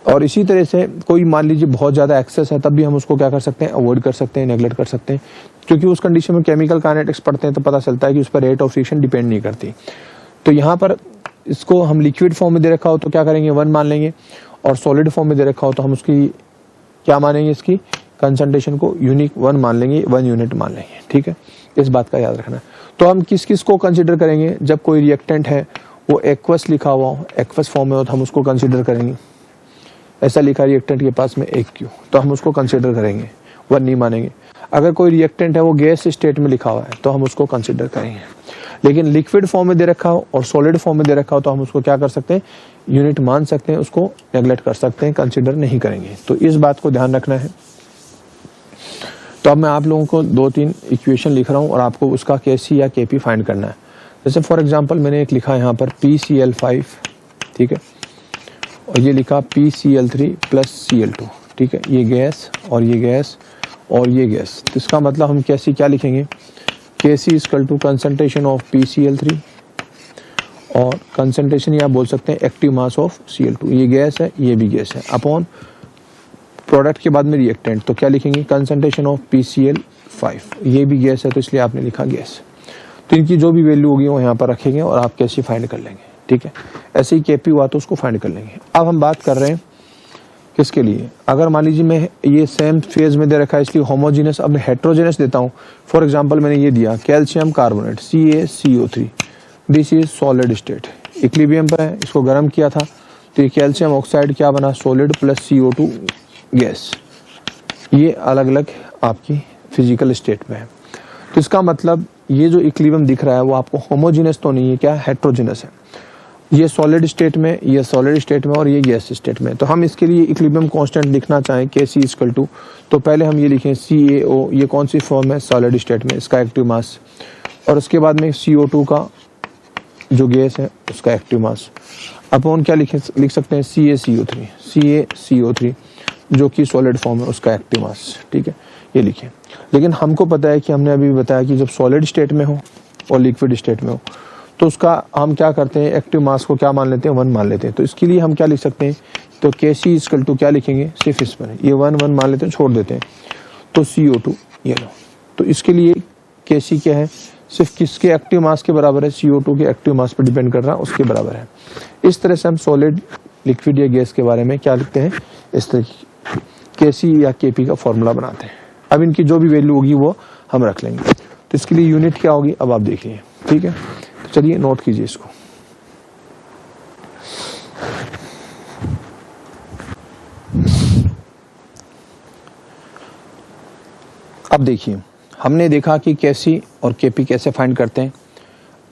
S1: और इसी तरह से कोई मान लीजिए बहुत ज्यादा एक्सेस है, तब भी हम उसको क्या कर सकते हैं, अवॉइड कर सकते हैं, नेग्लेक्ट कर सकते हैं, क्योंकि उस कंडीशन में केमिकल काइनेटिक्स पढ़ते हैं तो पता चलता है कि उस पर रेट ऑफ रिएक्शन डिपेंड नहीं करती। तो यहाँ पर इसको हम लिक्विड फॉर्म में दे रखा हो तो क्या करेंगे, 1 मान लेंगे, और सॉलिड फॉर्म में दे रखा हो तो हम उसकी क्या मानेंगे, इसकी कंसंट्रेशन को यूनिक 1 मान लेंगे, 1 यूनिट मान लेंगे। ठीक है, इस बात का याद रखना है। तो हम किस किस को कंसिडर करेंगे, जब कोई रिएक्टेंट है वो एक्वस लिखा हुआ हो, एक्वस फॉर्म में हो तो हम उसको कंसिडर करेंगे। ऐसा लिखा रिएक्टेंट के पास में AQ, तो हम उसको कंसिडर करेंगे, 1 नहीं मानेंगे। अगर कोई रिएक्टेंट है वो गैस स्टेट में लिखा हुआ है तो हम उसको कंसिडर करेंगे। लेकिन लिक्विड फॉर्म में दे रखा हो और सॉलिड फॉर्म में दे रखा हो तो हम उसको क्या कर सकते हैं, यूनिट मान सकते हैं, उसको नेग्लेक्ट कर सकते हैं, कंसिडर नहीं करेंगे। तो इस बात को ध्यान रखना है। तो अब मैं आप लोगों को 2-3 इक्वेशन लिख रहा हूं और आपको उसका KC या KP फाइंड करना है। जैसे फॉर एग्जांपल मैंने एक लिखा यहाँ पर PCl5, ठीक है, और ये लिखा PCl3 + Cl2, ठीक है, ये गैस और ये गैस और ये गैस। तो इसका मतलब हम KC क्या लिखेंगे, KC = कंसंट्रेशन ऑफ PCl3 और कंसंट्रेशन या बोल सकते हैं एक्टिव मास ऑफ Cl2। ये गैस है, ये भी गैस है, अपॉन प्रोडक्ट के बाद में रिएक्टेंट, तो क्या लिखेंगे, कंसंट्रेशन ऑफ PCl5। ये भी गैस है तो इसलिए आपने लिखा गैस। तो इनकी जो भी वैल्यू होगी वो यहाँ पर रखेंगे और आप KC फाइंड कर लेंगे। ठीक है, ऐसे ही KP हुआ तो उसको फाइंड कर लेंगे। अब हम बात कर रहे हैं किसके लिए, अगर मान लीजिए मैं ये सेम फेज में दे रखा है इसलिए होमोजीनस, अब मैं हेट्रोजीनस देता हूँ। फॉर एग्जांपल मैंने ये दिया calcium carbonate CaCO3, this is solid state, equilibrium पर है, इसको गर्म किया था तो ये कैल्शियम ऑक्साइड क्या बना, सॉलिड + CO2 गैस। ये अलग अलग आपकी फिजिकल स्टेट में है। तो इसका मतलब ये जो इक्विलिब्रियम दिख रहा है वो आपको होमोजीनस तो नहीं है, क्या हेट्रोजीनस है। ये सॉलिड स्टेट में, ये सॉलिड स्टेट में और ये गैस स्टेट में। तो हम इसके लिए इक्विलिब्रियम कांस्टेंट लिखना चाहें KC = तो पहले हम ये लिखें CaO, ये कौन सी फॉर्म है, सॉलिड स्टेट में, इसका एक्टिव मास, और उसके बाद में CO2 का जो गैस है उसका एक्टिव मास, अपॉन क्या लिख सकते हैं CaCO3 जो कि सॉलिड फॉर्म है उसका एक्टिव मास। ठीक है, ये लिखें। लेकिन हमको पता है कि हमने अभी बताया कि जब सॉलिड स्टेट में हो और लिक्विड स्टेट में हो तो उसका हम क्या करते हैं, एक्टिव मास को क्या मान लेते हैं, 1 मान लेते हैं। तो इसके लिए हम क्या लिख सकते हैं, तो KC = क्या लिखेंगे, सिर्फ इस पर ये 1 मान लेते हैं, छोड़ देते हैं, तो CO2 ये लो। तो इसके लिए KC क्या है, सिर्फ किसके एक्टिव मास के बराबर है, CO2 के एक्टिव मास पर डिपेंड कर रहा है, उसके बराबर है। इस तरह से हम सॉलिड, लिक्विड या गैस के बारे में क्या लिखते हैं, इस तरह KC या KP का फॉर्मूला बनाते हैं। अब इनकी जो भी वैल्यू होगी वो हम रख लेंगे। तो इसके लिए यूनिट क्या होगी अब आप देखिए। ठीक है, तो चलिए नोट कीजिए इसको। अब देखिए हमने देखा कि KC और KP कैसे फाइंड करते हैं।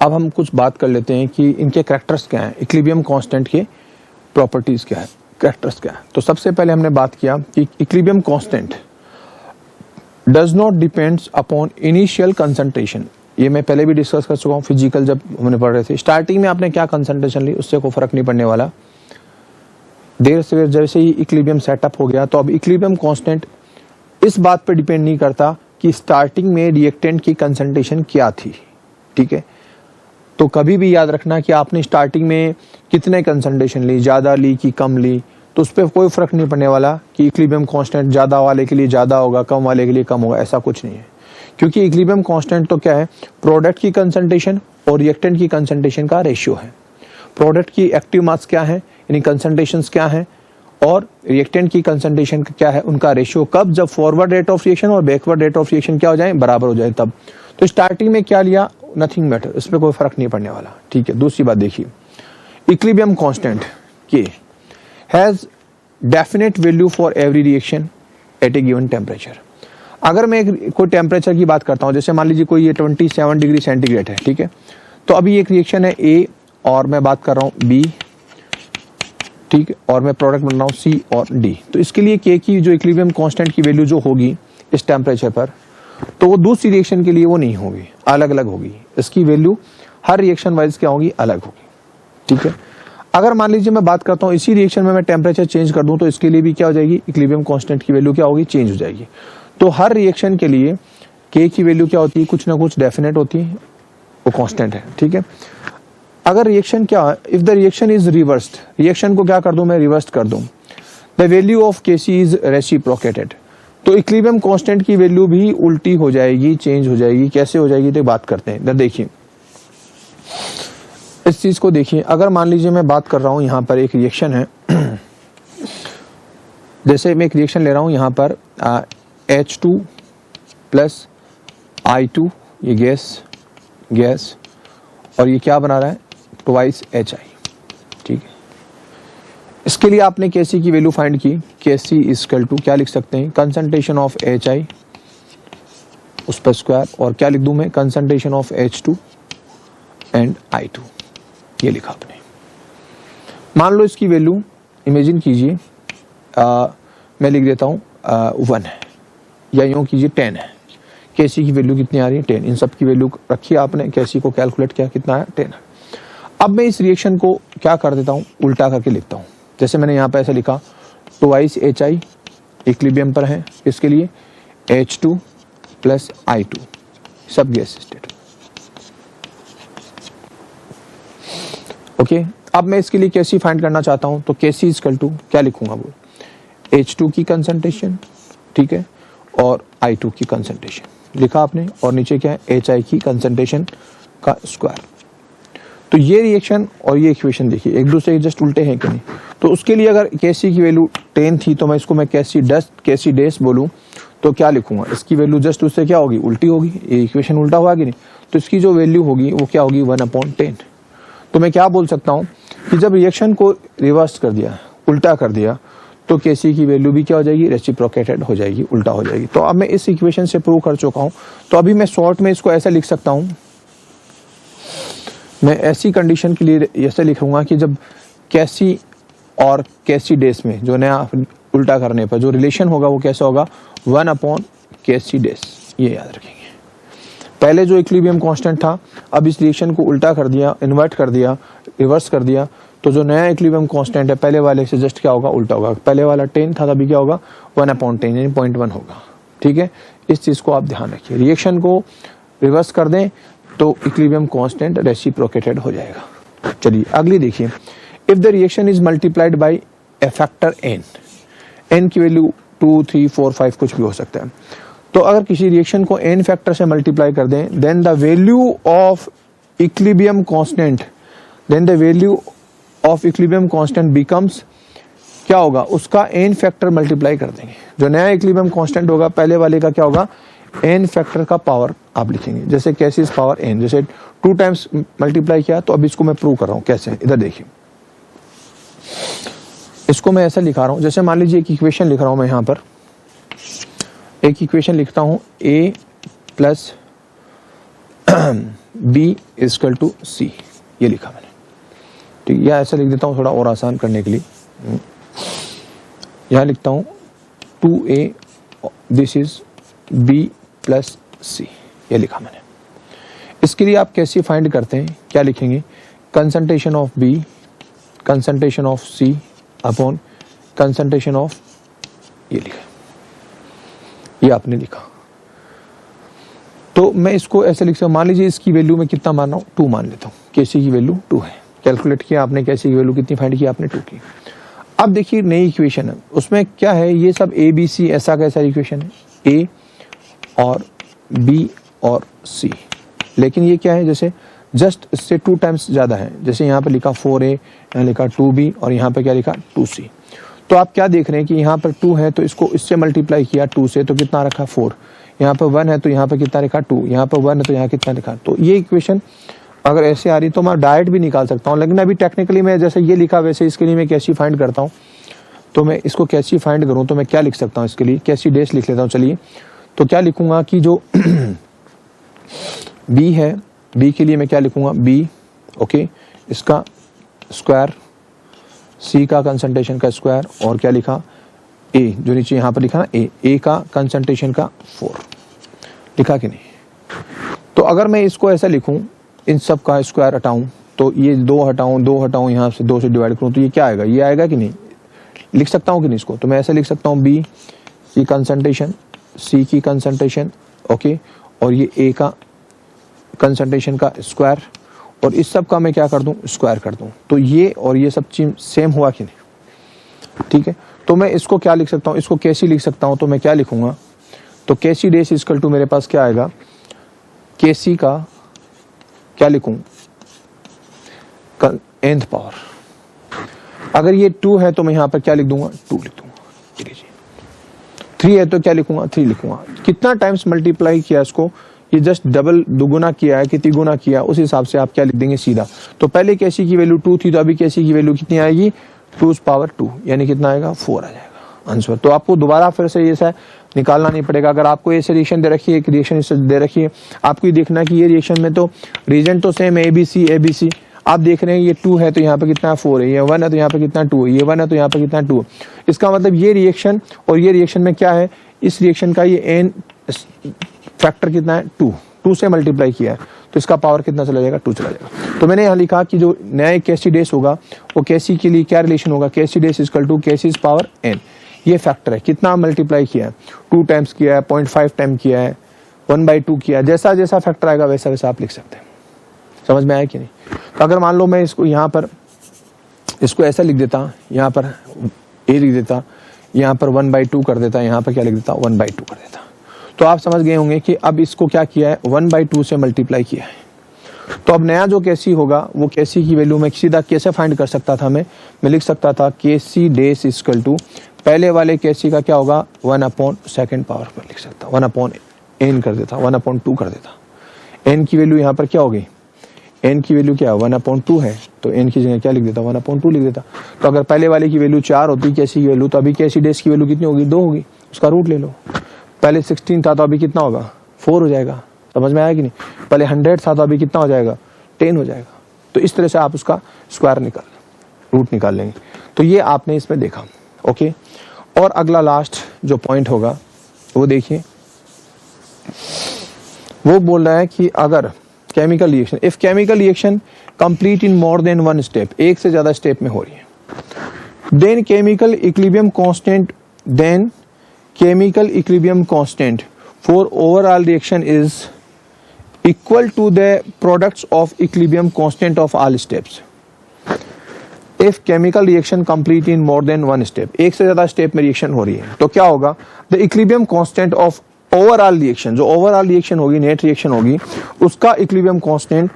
S1: अब हम कुछ बात कर लेते हैं कि इनके कैरेक्टर्स क्या हैं, इक्विलिब्रियम कांस्टेंट के प्रॉपर्टीज क्या है, कैरेक्टर्स क्या है। तो सबसे पहले हमने बात किया कि equilibrium constant does not depends upon initial concentration. ये मैं पहले भी डिस्कस कर चुका हूँ फिजिकल जब हमने पढ़ रहे थे। स्टार्टिंग में आपने क्या कंसंट्रेशन ली उससे कोई फर्क नहीं पड़ने वाला, देर से जैसे ही इक्विलिब्रियम सेटअप हो गया तो अब इक्विलिब्रियम कांस्टेंट इस बात पर डिपेंड नहीं करता कि स्टार्टिंग में रिएक्टेंट की कंसंट्रेशन क्या थी। ठीक है, तो कभी भी याद रखना कि आपने स्टार्टिंग में कितने कंसंट्रेशन ली, ज्यादा ली कि कम ली, तो उस पर कोई फर्क नहीं पड़ने वाला कि इक्विलिब्रियम कांस्टेंट ज्यादा वाले के लिए ज्यादा होगा, कम वाले के लिए कम होगा, ऐसा कुछ नहीं है। क्योंकि इक्विलिब्रियम कांस्टेंट तो क्या है, प्रोडक्ट की कंसंट्रेशन और रिएक्टेंट की कंसंट्रेशन का रेशियो है। प्रोडक्ट की एक्टिव मास क्या है, यानी कंसंट्रेशंस क्या है, और रिएक्टेंट की कंसंट्रेशन क्या है, उनका रेशियो कब, जब फॉरवर्ड रेट ऑफ रिएक्शन और बैकवर्ड रेट ऑफ रिएक्शन क्या हो जाए, बराबर हो जाए तब। तो स्टार्टिंग में क्या लिया, नथिंग मैटर, इस पर कोई फर्क नहीं पड़ने वाला। ठीक है, दूसरी बात देखिए, इक्विलिब्रियम कांस्टेंट के has definite value for every reaction at A given temperature. अगर मैं कोई टेम्परेचर की बात करता हूं, जैसे मान लीजिए कोई ये 27 डिग्री सेंटीग्रेड है, ठीक है, तो अभी एक रिएक्शन है ए और मैं बात कर रहा हूं बी, ठीक है, और मैं प्रोडक्ट बन रहा हूं सी और डी। तो इसके लिए के की जो इक्विलिब्रियम कांस्टेंट की वैल्यू जो होगी इस टेम्परेचर पर, तो वो दूसरी रिएक्शन के लिए वो नहीं होगी, अलग अलग होगी। इसकी वैल्यू हर रिएक्शन वाइज क्या होगी, अलग होगी। ठीक है, अगर मान लीजिए मैं बात करता हूं इसी रिएक्शन में मैं टेम्परेचर चेंज कर दूं, तो इसके लिए भी क्या हो जाएगी, इक्विलिब्रियम कांस्टेंट की वैल्यू क्या होगी, चेंज हो जाएगी। तो हर रिएक्शन के लिए के की वैल्यू क्या होती है, कुछ ना कुछ डेफिनेट होती है, वो कांस्टेंट है। ठीक है, अगर रिएक्शन क्या, if the reaction is reversed, reaction को क्या कर दूं मैं, रिवर्स कर दूं, the value of KC is reciprocated, तो इक्विलिब्रियम कांस्टेंट की वैल्यू भी उल्टी हो जाएगी, चेंज हो जाएगी। कैसे हो जाएगी, तो बात करते हैं। इधर देखिए, इस चीज को देखिए, अगर मान लीजिए मैं बात कर रहा हूं यहां पर एक रिएक्शन है, जैसे मैं एक रिएक्शन ले रहा हूं यहां पर H2 प्लस I2, ये गैस और ये क्या बना रहा है, ट्वाइस HI। ठीक है, इसके लिए आपने केसी की वैल्यू फाइंड की, केसी इक्वल टू क्या लिख सकते हैं, कंसंट्रेशन ऑफ HI उस पर स्क्वायर, और क्या लिख दूं मैं, concentration of H2 and I2, ये लिखा आपने। मान लो इसकी वैल्यू इमेजिन कीजिए, मैं लिख देता हूं 1 है, या यूं कीजिए 10 है। केसी की वैल्यू कितनी आ रही है, 10। इन सब की वैल्यू रखी आपने, केसी को कैलकुलेट किया, कितना है, 10 है। अब मैं इस रिएक्शन को क्या कर देता हूं, उल्टा करके लिखता हूं। जैसे मैंने यहां पे ऐसा लिखा, ट्वाइस HI इक्विलिब्रियम पर है, इसके लिए H2 प्लस I2, सब गैस स्टेट। ओके, अब मैं इसके लिए केसी फाइंड करना चाहता हूं, तो केसी इक्वल टू क्या लिखूंगा, वो H2 की कंसंट्रेशन, ठीक है, और I2 की कंसंट्रेशन लिखा आपने, और नीचे क्या है, HI की कंसंट्रेशन का स्क्वायर। तो ये रिएक्शन और ये इक्वेशन देखिए एक दूसरे के जस्ट उल्टे हैं कि नहीं। तो उसके लिए अगर केसी की वैल्यू 10 थी, तो मैं इसको मैं केसी डेस बोलूं, तो क्या लिखूंगा, इसकी वैल्यू जस्ट उससे क्या होगी, उल्टी होगी। ये इक्वेशन उल्टा हुआ कि नहीं, तो इसकी जो वैल्यू होगी वो क्या होगी, 1/10। तो मैं क्या बोल सकता हूं कि जब रिएक्शन को रिवर्स कर दिया, उल्टा कर दिया, तो केसी की वैल्यू भी क्या हो जाएगी, रेसिप्रोकेटेड हो जाएगी, उल्टा हो जाएगी। तो अब मैं इस इक्वेशन से प्रूव कर चुका हूं। तो अभी मैं शॉर्ट में इसको ऐसा लिख सकता हूं, मैं ऐसी कंडीशन के लिए ऐसे लिखूंगा कि जब केसी और केसी डेस में जो नया उल्टा करने पर जो रिलेशन होगा वो कैसा होगा, 1/केसी डेस, ये याद रखेंगे। पहले जो इक्विलिब्रियम कांस्टेंट था, अब इस रिएक्शन को उल्टा कर दिया, इन्वर्ट कर दिया, रिवर्स कर दिया, तो जो नया इक्विलिब्रियम कांस्टेंट है पहले वाले से जस्ट क्या होगा, उल्टा होगा। पहले वाला 10 था, तभी क्या होगा, 1/10 यानी 0.1 होगा। ठीक है, इस चीज को आप ध्यान रखिए। रिएक्शन को रिवर्स कर दें तो इक्विलिब्रियम कांस्टेंट रेसिप्रोकेटेड हो जाएगा। चलिए अगली देखिए, if the reaction is multiplied by A factor n की वैल्यू 2, 3, 4, 5 कुछ भी हो सकता है। तो अगर किसी रिएक्शन को n फैक्टर से मल्टीप्लाई कर दें, then the value of equilibrium constant becomes, क्या होगा, उसका n फैक्टर मल्टीप्लाई कर देंगे। जो नया इक्विलिब्रियम कांस्टेंट होगा पहले वाले का क्या होगा, n फैक्टर का पावर आप लिखेंगे। जैसे कैसे इस पावर n, जैसे 2 टाइम्स मल्टीप्लाई किया, तो अब इसको मैं प्रूव कर रहा हूं कैसे। इधर देखिए, इसको मैं ऐसा लिखा रहा हूं, जैसे मान लीजिए एक इक्वेशन लिख रहा हूं मैं यहां पर, एक इक्वेशन लिखता हूं a plus b equal to c, ये लिखा मैंने। ठीक, या ऐसा लिख देता हूं थोड़ा और आसान करने के लिए, यहां लिखता हूं 2a this is b plus c, ये लिखा मैंने। इसके लिए आप कैसे फाइंड करते हैं, क्या लिखेंगे, concentration of b, concentration of c upon concentration of, ये लिखा, ये आपने लिखा। तो मैं इसको ऐसे लिख सकता हूं, मान लीजिए इसकी वैल्यू मैं कितना मान रहा हूं, 2 मान लेता हूं। केसी की वैल्यू 2 है, कैलकुलेट किया आपने, केसी की वैल्यू कितनी फाइंड की आपने, 2 की। अब देखिए नई इक्वेशन है, उसमें क्या है, ये सब ए बी सी ऐसा कैसा इक्वेशन है, ए और बी और सी, लेकिन ये क्या है, जैसे जस्ट इससे 2 टाइम्स ज्यादा है, जैसे यहाँ पे लिखा 4a, यहाँ लिखा 2b और यहाँ पे क्या लिखा 2c। तो आप क्या देख रहे हैं कि यहाँ पर 2 है तो इसको इससे मल्टीप्लाई किया 2 से, तो कितना रखा 4, यहाँ पे 1 है तो यहाँ पे कितना लिखा 2, यहाँ पे 1 है तो यहाँ कितना लिखा। तो ये इक्वेशन अगर ऐसे आ रही तो मैं डायरेक्ट भी निकाल सकता हूँ, लेकिन अभी टेक्निकली मैं जैसे ये लिखा वैसे इसके लिए मैं कैसी फाइंड करता हूँ, तो मैं इसको कैसी फाइंड करूँ तो मैं क्या लिख सकता हूँ, इसके लिए कैसी डेस लिख लेता हूँ। चलिए तो क्या लिखूंगा कि जो b है, b के लिए मैं क्या लिखूंगा, b ओके इसका स्क्वायर, c का कंसंट्रेशन का स्क्वायर, और क्या लिखा a जो नीचे यहाँ पर लिखा ना a का कंसंट्रेशन का 4 लिखा कि नहीं। तो अगर मैं इसको ऐसा लिखूं, इन सब का स्क्वायर हटाऊं तो ये 2 हटाऊं यहाँ से 2 से डिवाइड करूं तो ये क्या आएगा, ये आएगा कि नहीं, लिख सकता हूं कि नहीं इसको। तो मैं ऐसे लिख सकता हूं b की कंसंट्रेशन, c की कंसंट्रेशन ओके, और ये a का कंसंट्रेशन का स्क्वायर, और इस सब का मैं क्या कर दूं, स्क्वायर कर दूं। तो ये और ये सब चीज सेम हुआ कि नहीं, ठीक है। तो मैं इसको क्या लिख सकता हूं, इसको कैसी लिख सकता हूं, तो मैं क्या लिखूंगा, तो कैसी डेस इक्वल टू मेरे पास क्या आएगा, केसी का क्या लिखूं, nth पावर। अगर ये 2 है तो मैं यहां पर क्या लिख दूंगा, 2 लिख दूंगा। 3 है तो क्या लिखूंगा, 3 लिखूंगा। कितना टाइम्स मल्टीप्लाई किया इसको, ये जस्ट डबल दुगुना किया है कि तिगुना किया, उस हिसाब से आप क्या लिख देंगे सीधा। तो पहले केसी की वैल्यू 2 थी तो अभी केसी की वैल्यू कितनी आएगी, 2⁻², यानी कितना आएगा 4 आ जाएगा आंसर। तो आपको दोबारा फिर से ऐसा निकालना नहीं पड़ेगा। अगर आपको ऐसे रिएक्शन दे रखी है, एक रिएक्शन इससे दे रखी है, आपको ये देखना कि ये रिएक्शन में तो रीजन तो सेम ए बी सी, आप देख रहे हैं ये 2 है तो यहाँ पे कितना 4 है, ये 1 है तो यहाँ पे कितना 2 है, ये 1 है तो यहाँ पे कितना 2 है। इसका मतलब ये रिएक्शन और ये रिएक्शन में क्या है, इस रिएक्शन का ये एन फैक्टर कितना है 2 से मल्टीप्लाई किया है, तो इसका पावर कितना चला जाएगा, 2 चला जाएगा। तो मैंने यहाँ लिखा कि जो नया केसी डेस होगा वो केसी के लिए क्या रिलेशन होगा, केसी डेस equal to K C power N. ये फैक्टर है, कितना मल्टीप्लाई किया है, 2 टाइम्स किया है, 0.5 टाइम किया है, 1/2 किया, जैसा जैसा फैक्टर आएगा वैसा वैसा आप लिख सकते हैं। समझ में आया कि नहीं। तो अगर मान लो मैं इसको यहाँ पर इसको ऐसा लिख देता, यहाँ पर ए लिख देता, यहाँ पर 1/2 कर देता, यहाँ पर क्या लिख देता 1/2 कर देता, तो आप समझ गए होंगे कि अब इसको क्या किया है, 1/2 से मल्टीप्लाई किया है। तो अब नया जो केसी होगा वो केसी की वैल्यू मैं सीधा कैसे फाइंड कर सकता था, मैं लिख सकता था केसी डेस इक्वल टू पहले वाले केसी का क्या होगा 1/2 पावर पर लिख सकता, 1/n कर देता, 1/2 कर देता। n की वैल्यू यहाँ पर क्या होगी, n की वैल्यू क्या है 1/2 है, तो n की जगह क्या लिख देता 1/2 लिख देता। तो अगर पहले वाले की वैल्यू 4 होती केसी की वैल्यू, तो अभी केसी डेस की वैल्यू कितनी होगी 2 होगी, उसका रूट ले लो। पहले 16 था तो अभी कितना होगा 4 हो जाएगा। समझ में आया कि नहीं। पहले 100 था तो अभी कितना हो जाएगा 10 हो जाएगा। तो इस तरह से आप उसका स्क्वायर रूट निकाल लेंगे। तो ये आपने इसमें देखा ओके। और अगला लास्ट जो पॉइंट होगा वो देखिए, वो बोल रहा है कि अगर chemical reaction, if chemical reaction complete in more than 1 step, एक से ज्यादा स्टेप में हो रही है, then chemical equilibrium constant for overall reaction is equal to the products of equilibrium constant of all steps. If chemical reaction complete in more than 1 step, एक से ज्यादा स्टेप में रिएक्शन हो रही है, तो क्या होगा, the equilibrium constant of overall reaction, जो overall reaction होगी, नेट रिएक्शन होगी, उसका equilibrium constant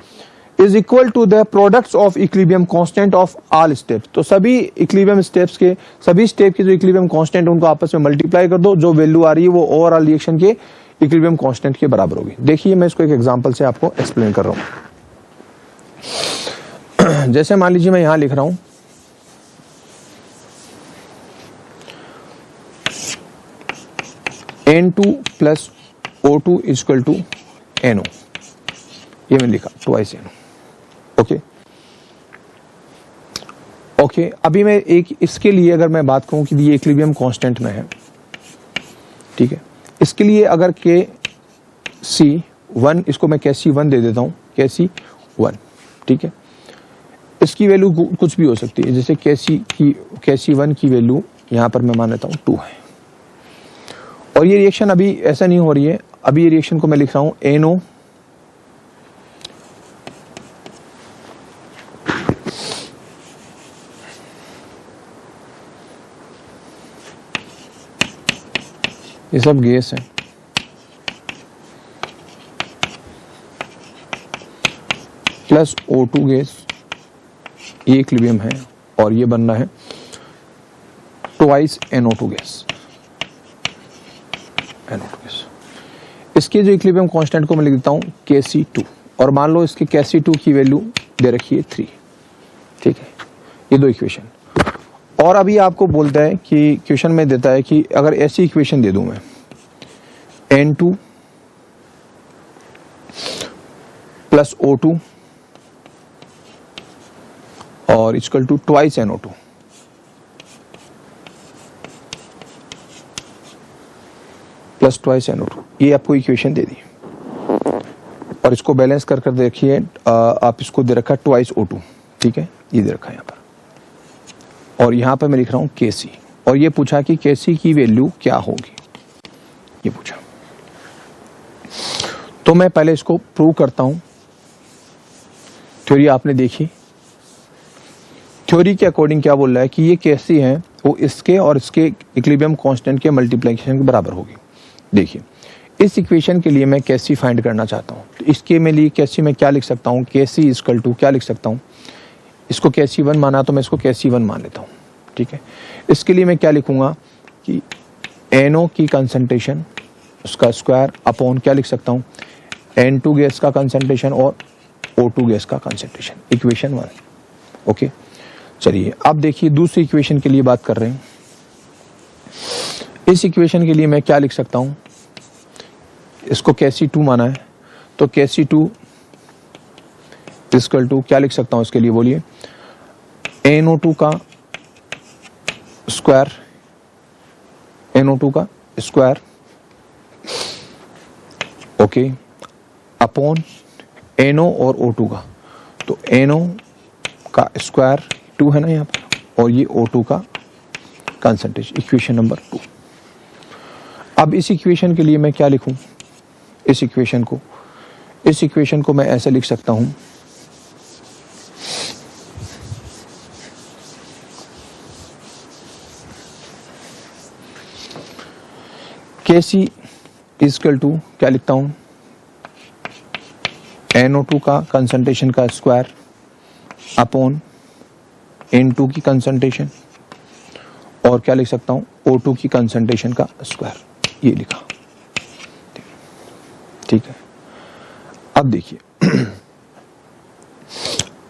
S1: is equal to the products of equilibrium constant of all steps. तो सभी equilibrium steps के, सभी स्टेप के जो equilibrium constant उनको आपस में मल्टीप्लाई कर दो, जो वैल्यू आ रही है वो ओवरऑल रिएक्शन के equilibrium constant के बराबर होगी। देखिए मैं इसको एक एग्जांपल से आपको एक्सप्लेन कर रहा हूं। जैसे मान लीजिए मैं यहां लिख रहा हूं N2 plus O2 equal to NO, ये मैंने लिखा ट्वाइस NO ओके। अभी मैं एक इसके लिए अगर मैं बात कहूं कि ये इक्विलिब्रियम कांस्टेंट में है, ठीक है, इसके लिए अगर KC1, इसको मैं KC1 दे देता हूं, KC1, ठीक है, इसकी वैल्यू कुछ भी हो सकती है, जैसे KC1 की वैल्यू यहां पर मैं मान लेता हूं 2 है। और ये रिएक्शन अभी ऐसा नहीं हो रही है, अभी ये रिएक्शन को मैं लिख रहा हूं NO ये सब गैस है, प्लस O2 गैस, ये इक्विलिब्रियम है और ये बन रहा है ट्वाइस NO2 गैस। इसके जो इक्विलिब्रियम कांस्टेंट को मैं लिख देता हूं Kc2, और मान लो इसके Kc2 की वैल्यू दे रखी है 3, ठीक है। ये दो इक्वेशन, और अभी आपको बोलता है कि क्वेश्चन में देता है कि अगर ऐसी इक्वेशन दे दूं मैं N2 प्लस O2 और equal to twice NO2, plus twice NO2, ये आपको इक्वेशन दे दी, और इसको बैलेंस कर देखिए, आप इसको दे रखा ट्वाइस O2, ठीक है, ये दे रखा है यहाँ पर, और यहाँ पर मैं लिख रहा हूँ Kc, और ये पूछा कि Kc की वैल्यू क्या होगी, ये पूछा। तो मैं पहले इसको प्रूव करता हूं। थ्योरी आपने देखी, थ्योरी के अकॉर्डिंग क्या बोल रहा है कि ये Kc है वो इसके और इसके इक्विलिब्रियम कांस्टेंट के मल्टीप्लिकेशन के बराबर होगी। देखिए, इस इक्वेशन के लिए मैं Kc फाइंड करना चाहता हूँ, तो इसके में लिए Kc में क्या लिख सकता हूँ, Kc इक्वल टू क्या लिख सकता हूँ, इसको Kc1 माना तो मैं इसको Kc1 मान लेता हूँ, ठीक है। इसके लिए मैं क्या लिखूंगा कि NO की कंसंट्रेशन उसका स्क्वायर अपॉन क्या लिख सकता हूँ, N2 गैस का कंसंट्रेशन और O2 गैस का कंसंट्रेशन, इक्वेशन 1। ओके, चलिए अब देखिए दूसरी इक्वेशन के लिए बात कर रहे हैं। इस इक्वेशन के लिए मैं क्या लिख सकता हूं, इसको Kc2 माना है तो Kc2 इक्वल टू क्या लिख सकता हूं, इसके लिए बोलिए NO2 का स्क्वायर, NO2 का स्क्वायर, ओके, अपॉन NO और O2 का, तो NO का स्क्वायर 2 है ना यहाँ पर, और ये O2 का कंसंट्रेशन, इक्वेशन नंबर 2। अब इस इक्वेशन के लिए मैं क्या लिखूं, इस इक्वेशन को मैं ऐसे लिख सकता हूं, Kc इक्वल टू क्या लिखता हूं, NO2 का कंसंट्रेशन का स्क्वायर अपॉन N2 की कंसंट्रेशन, और क्या लिख सकता हूं, O2 की कंसंट्रेशन का स्क्वायर, ये लिखा, ठीक है। अब देखिए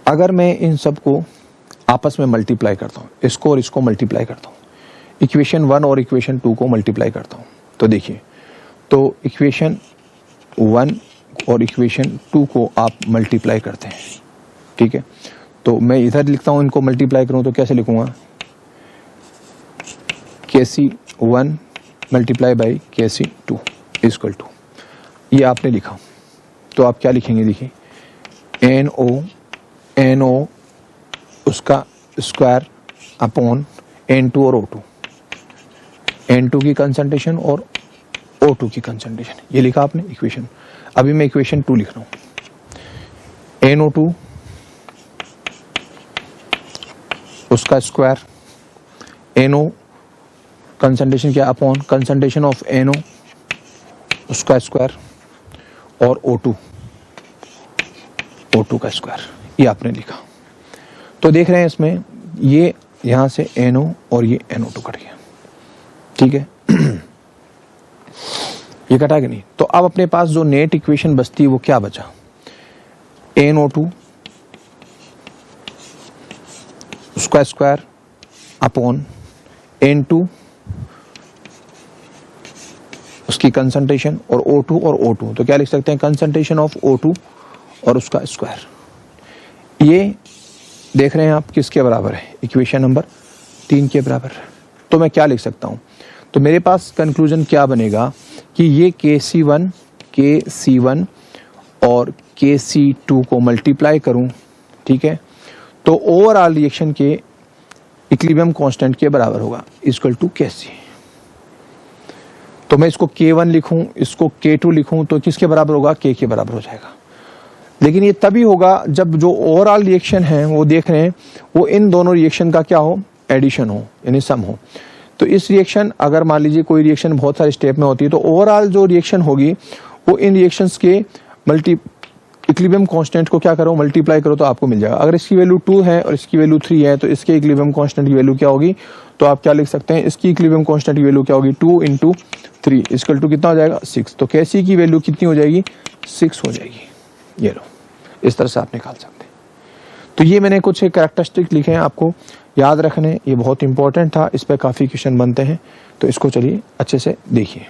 S1: अगर मैं इन सब को आपस में मल्टीप्लाई करता हूं, इसको और इसको मल्टीप्लाई करता हूं, इक्वेशन 1 और इक्वेशन 2 को मल्टीप्लाई करता हूं, तो देखिए, तो इक्वेशन 1 और इक्वेशन 2 को आप मल्टीप्लाई करते हैं, ठीक है। तो मैं इधर लिखता हूं, इनको मल्टीप्लाई करूं तो कैसे लिखूंगा, Kc1 multiply by Kc2 equal to, ये आपने लिखा, तो आप क्या लिखेंगे, देखिए NO उसका स्क्वायर अपॉन N2 और O2, N2 की कंसंट्रेशन और O2 की कंसंट्रेशन, ये लिखा आपने इक्वेशन। अभी मैं इक्वेशन 2 लिख रहा हूं, NO2 उसका स्क्वायर, NO कंसंट्रेशन क्या अपॉन कंसंट्रेशन ऑफ NO उसका स्क्वायर, और O2 का स्क्वायर, ये आपने लिखा। तो देख रहे हैं इसमें ये यहां से NO और ये NO2 कट गया, ठीक है। ये कटा कि नहीं, तो अब अपने पास जो नेट इक्वेशन बचती है वो क्या बचा, NO2 उसका स्क्वायर अपॉन N2 उसकी कंसंट्रेशन और O2 और O2, तो क्या लिख सकते हैं, कंसंट्रेशन ऑफ O2 और उसका स्क्वायर। ये देख रहे हैं आप किसके बराबर है, इक्वेशन नंबर 3 के बराबर। तो मैं क्या लिख सकता हूं, तो मेरे पास कंक्लूजन क्या बनेगा कि ये Kc1 और Kc2 को मल्टीप्लाई करूं, ठीक है, तो ओवरऑल रिएक्शन के इक्विलिब्रियम कांस्टेंट के बराबर होगा, इक्वल टू Kc। तो मैं इसको K1 लिखूं, इसको K2 लिखूं, तो किसके बराबर होगा, K के बराबर हो जाएगा। लेकिन ये तभी होगा जब जो ओवरऑल रिएक्शन है वो देख रहे हैं वो इन दोनों रिएक्शन का क्या हो, एडिशन हो, यानी सम हो। तो इस रिएक्शन, अगर मान लीजिए कोई रिएक्शन बहुत सारे स्टेप में होती है, तो ओवरऑल जो रिएक्शन होगी वो इन रिएक्शंस के इक्विलिब्रियम कांस्टेंट को क्या करो, मल्टीप्लाई करो तो आपको मिल जाएगा। अगर इसकी वैल्यू 2 है और इसकी वैल्यू 3 है तो इसके इक्विलिब्रियम कांस्टेंट की वैल्यू क्या होगी, तो आप क्या लिख सकते हैं, इसकी इक्विलिब्रियम कांस्टेंट की वैल्यू क्या होगी, 2 × 3 इक्वल टू कितना हो जाएगा, 6। तो कैसी की वैल्यू कितनी हो जाएगी, 6 हो जाएगी। ये लो, इस तरह से आप निकाल सकते हैं। तो ये मैंने कुछ कैरेक्टरिस्टिक लिखे हैं, आपको याद रखने, ये बहुत इंपॉर्टेंट था, इस पर काफी क्वेश्चन बनते हैं, तो इसको चलिए अच्छे से देखिए।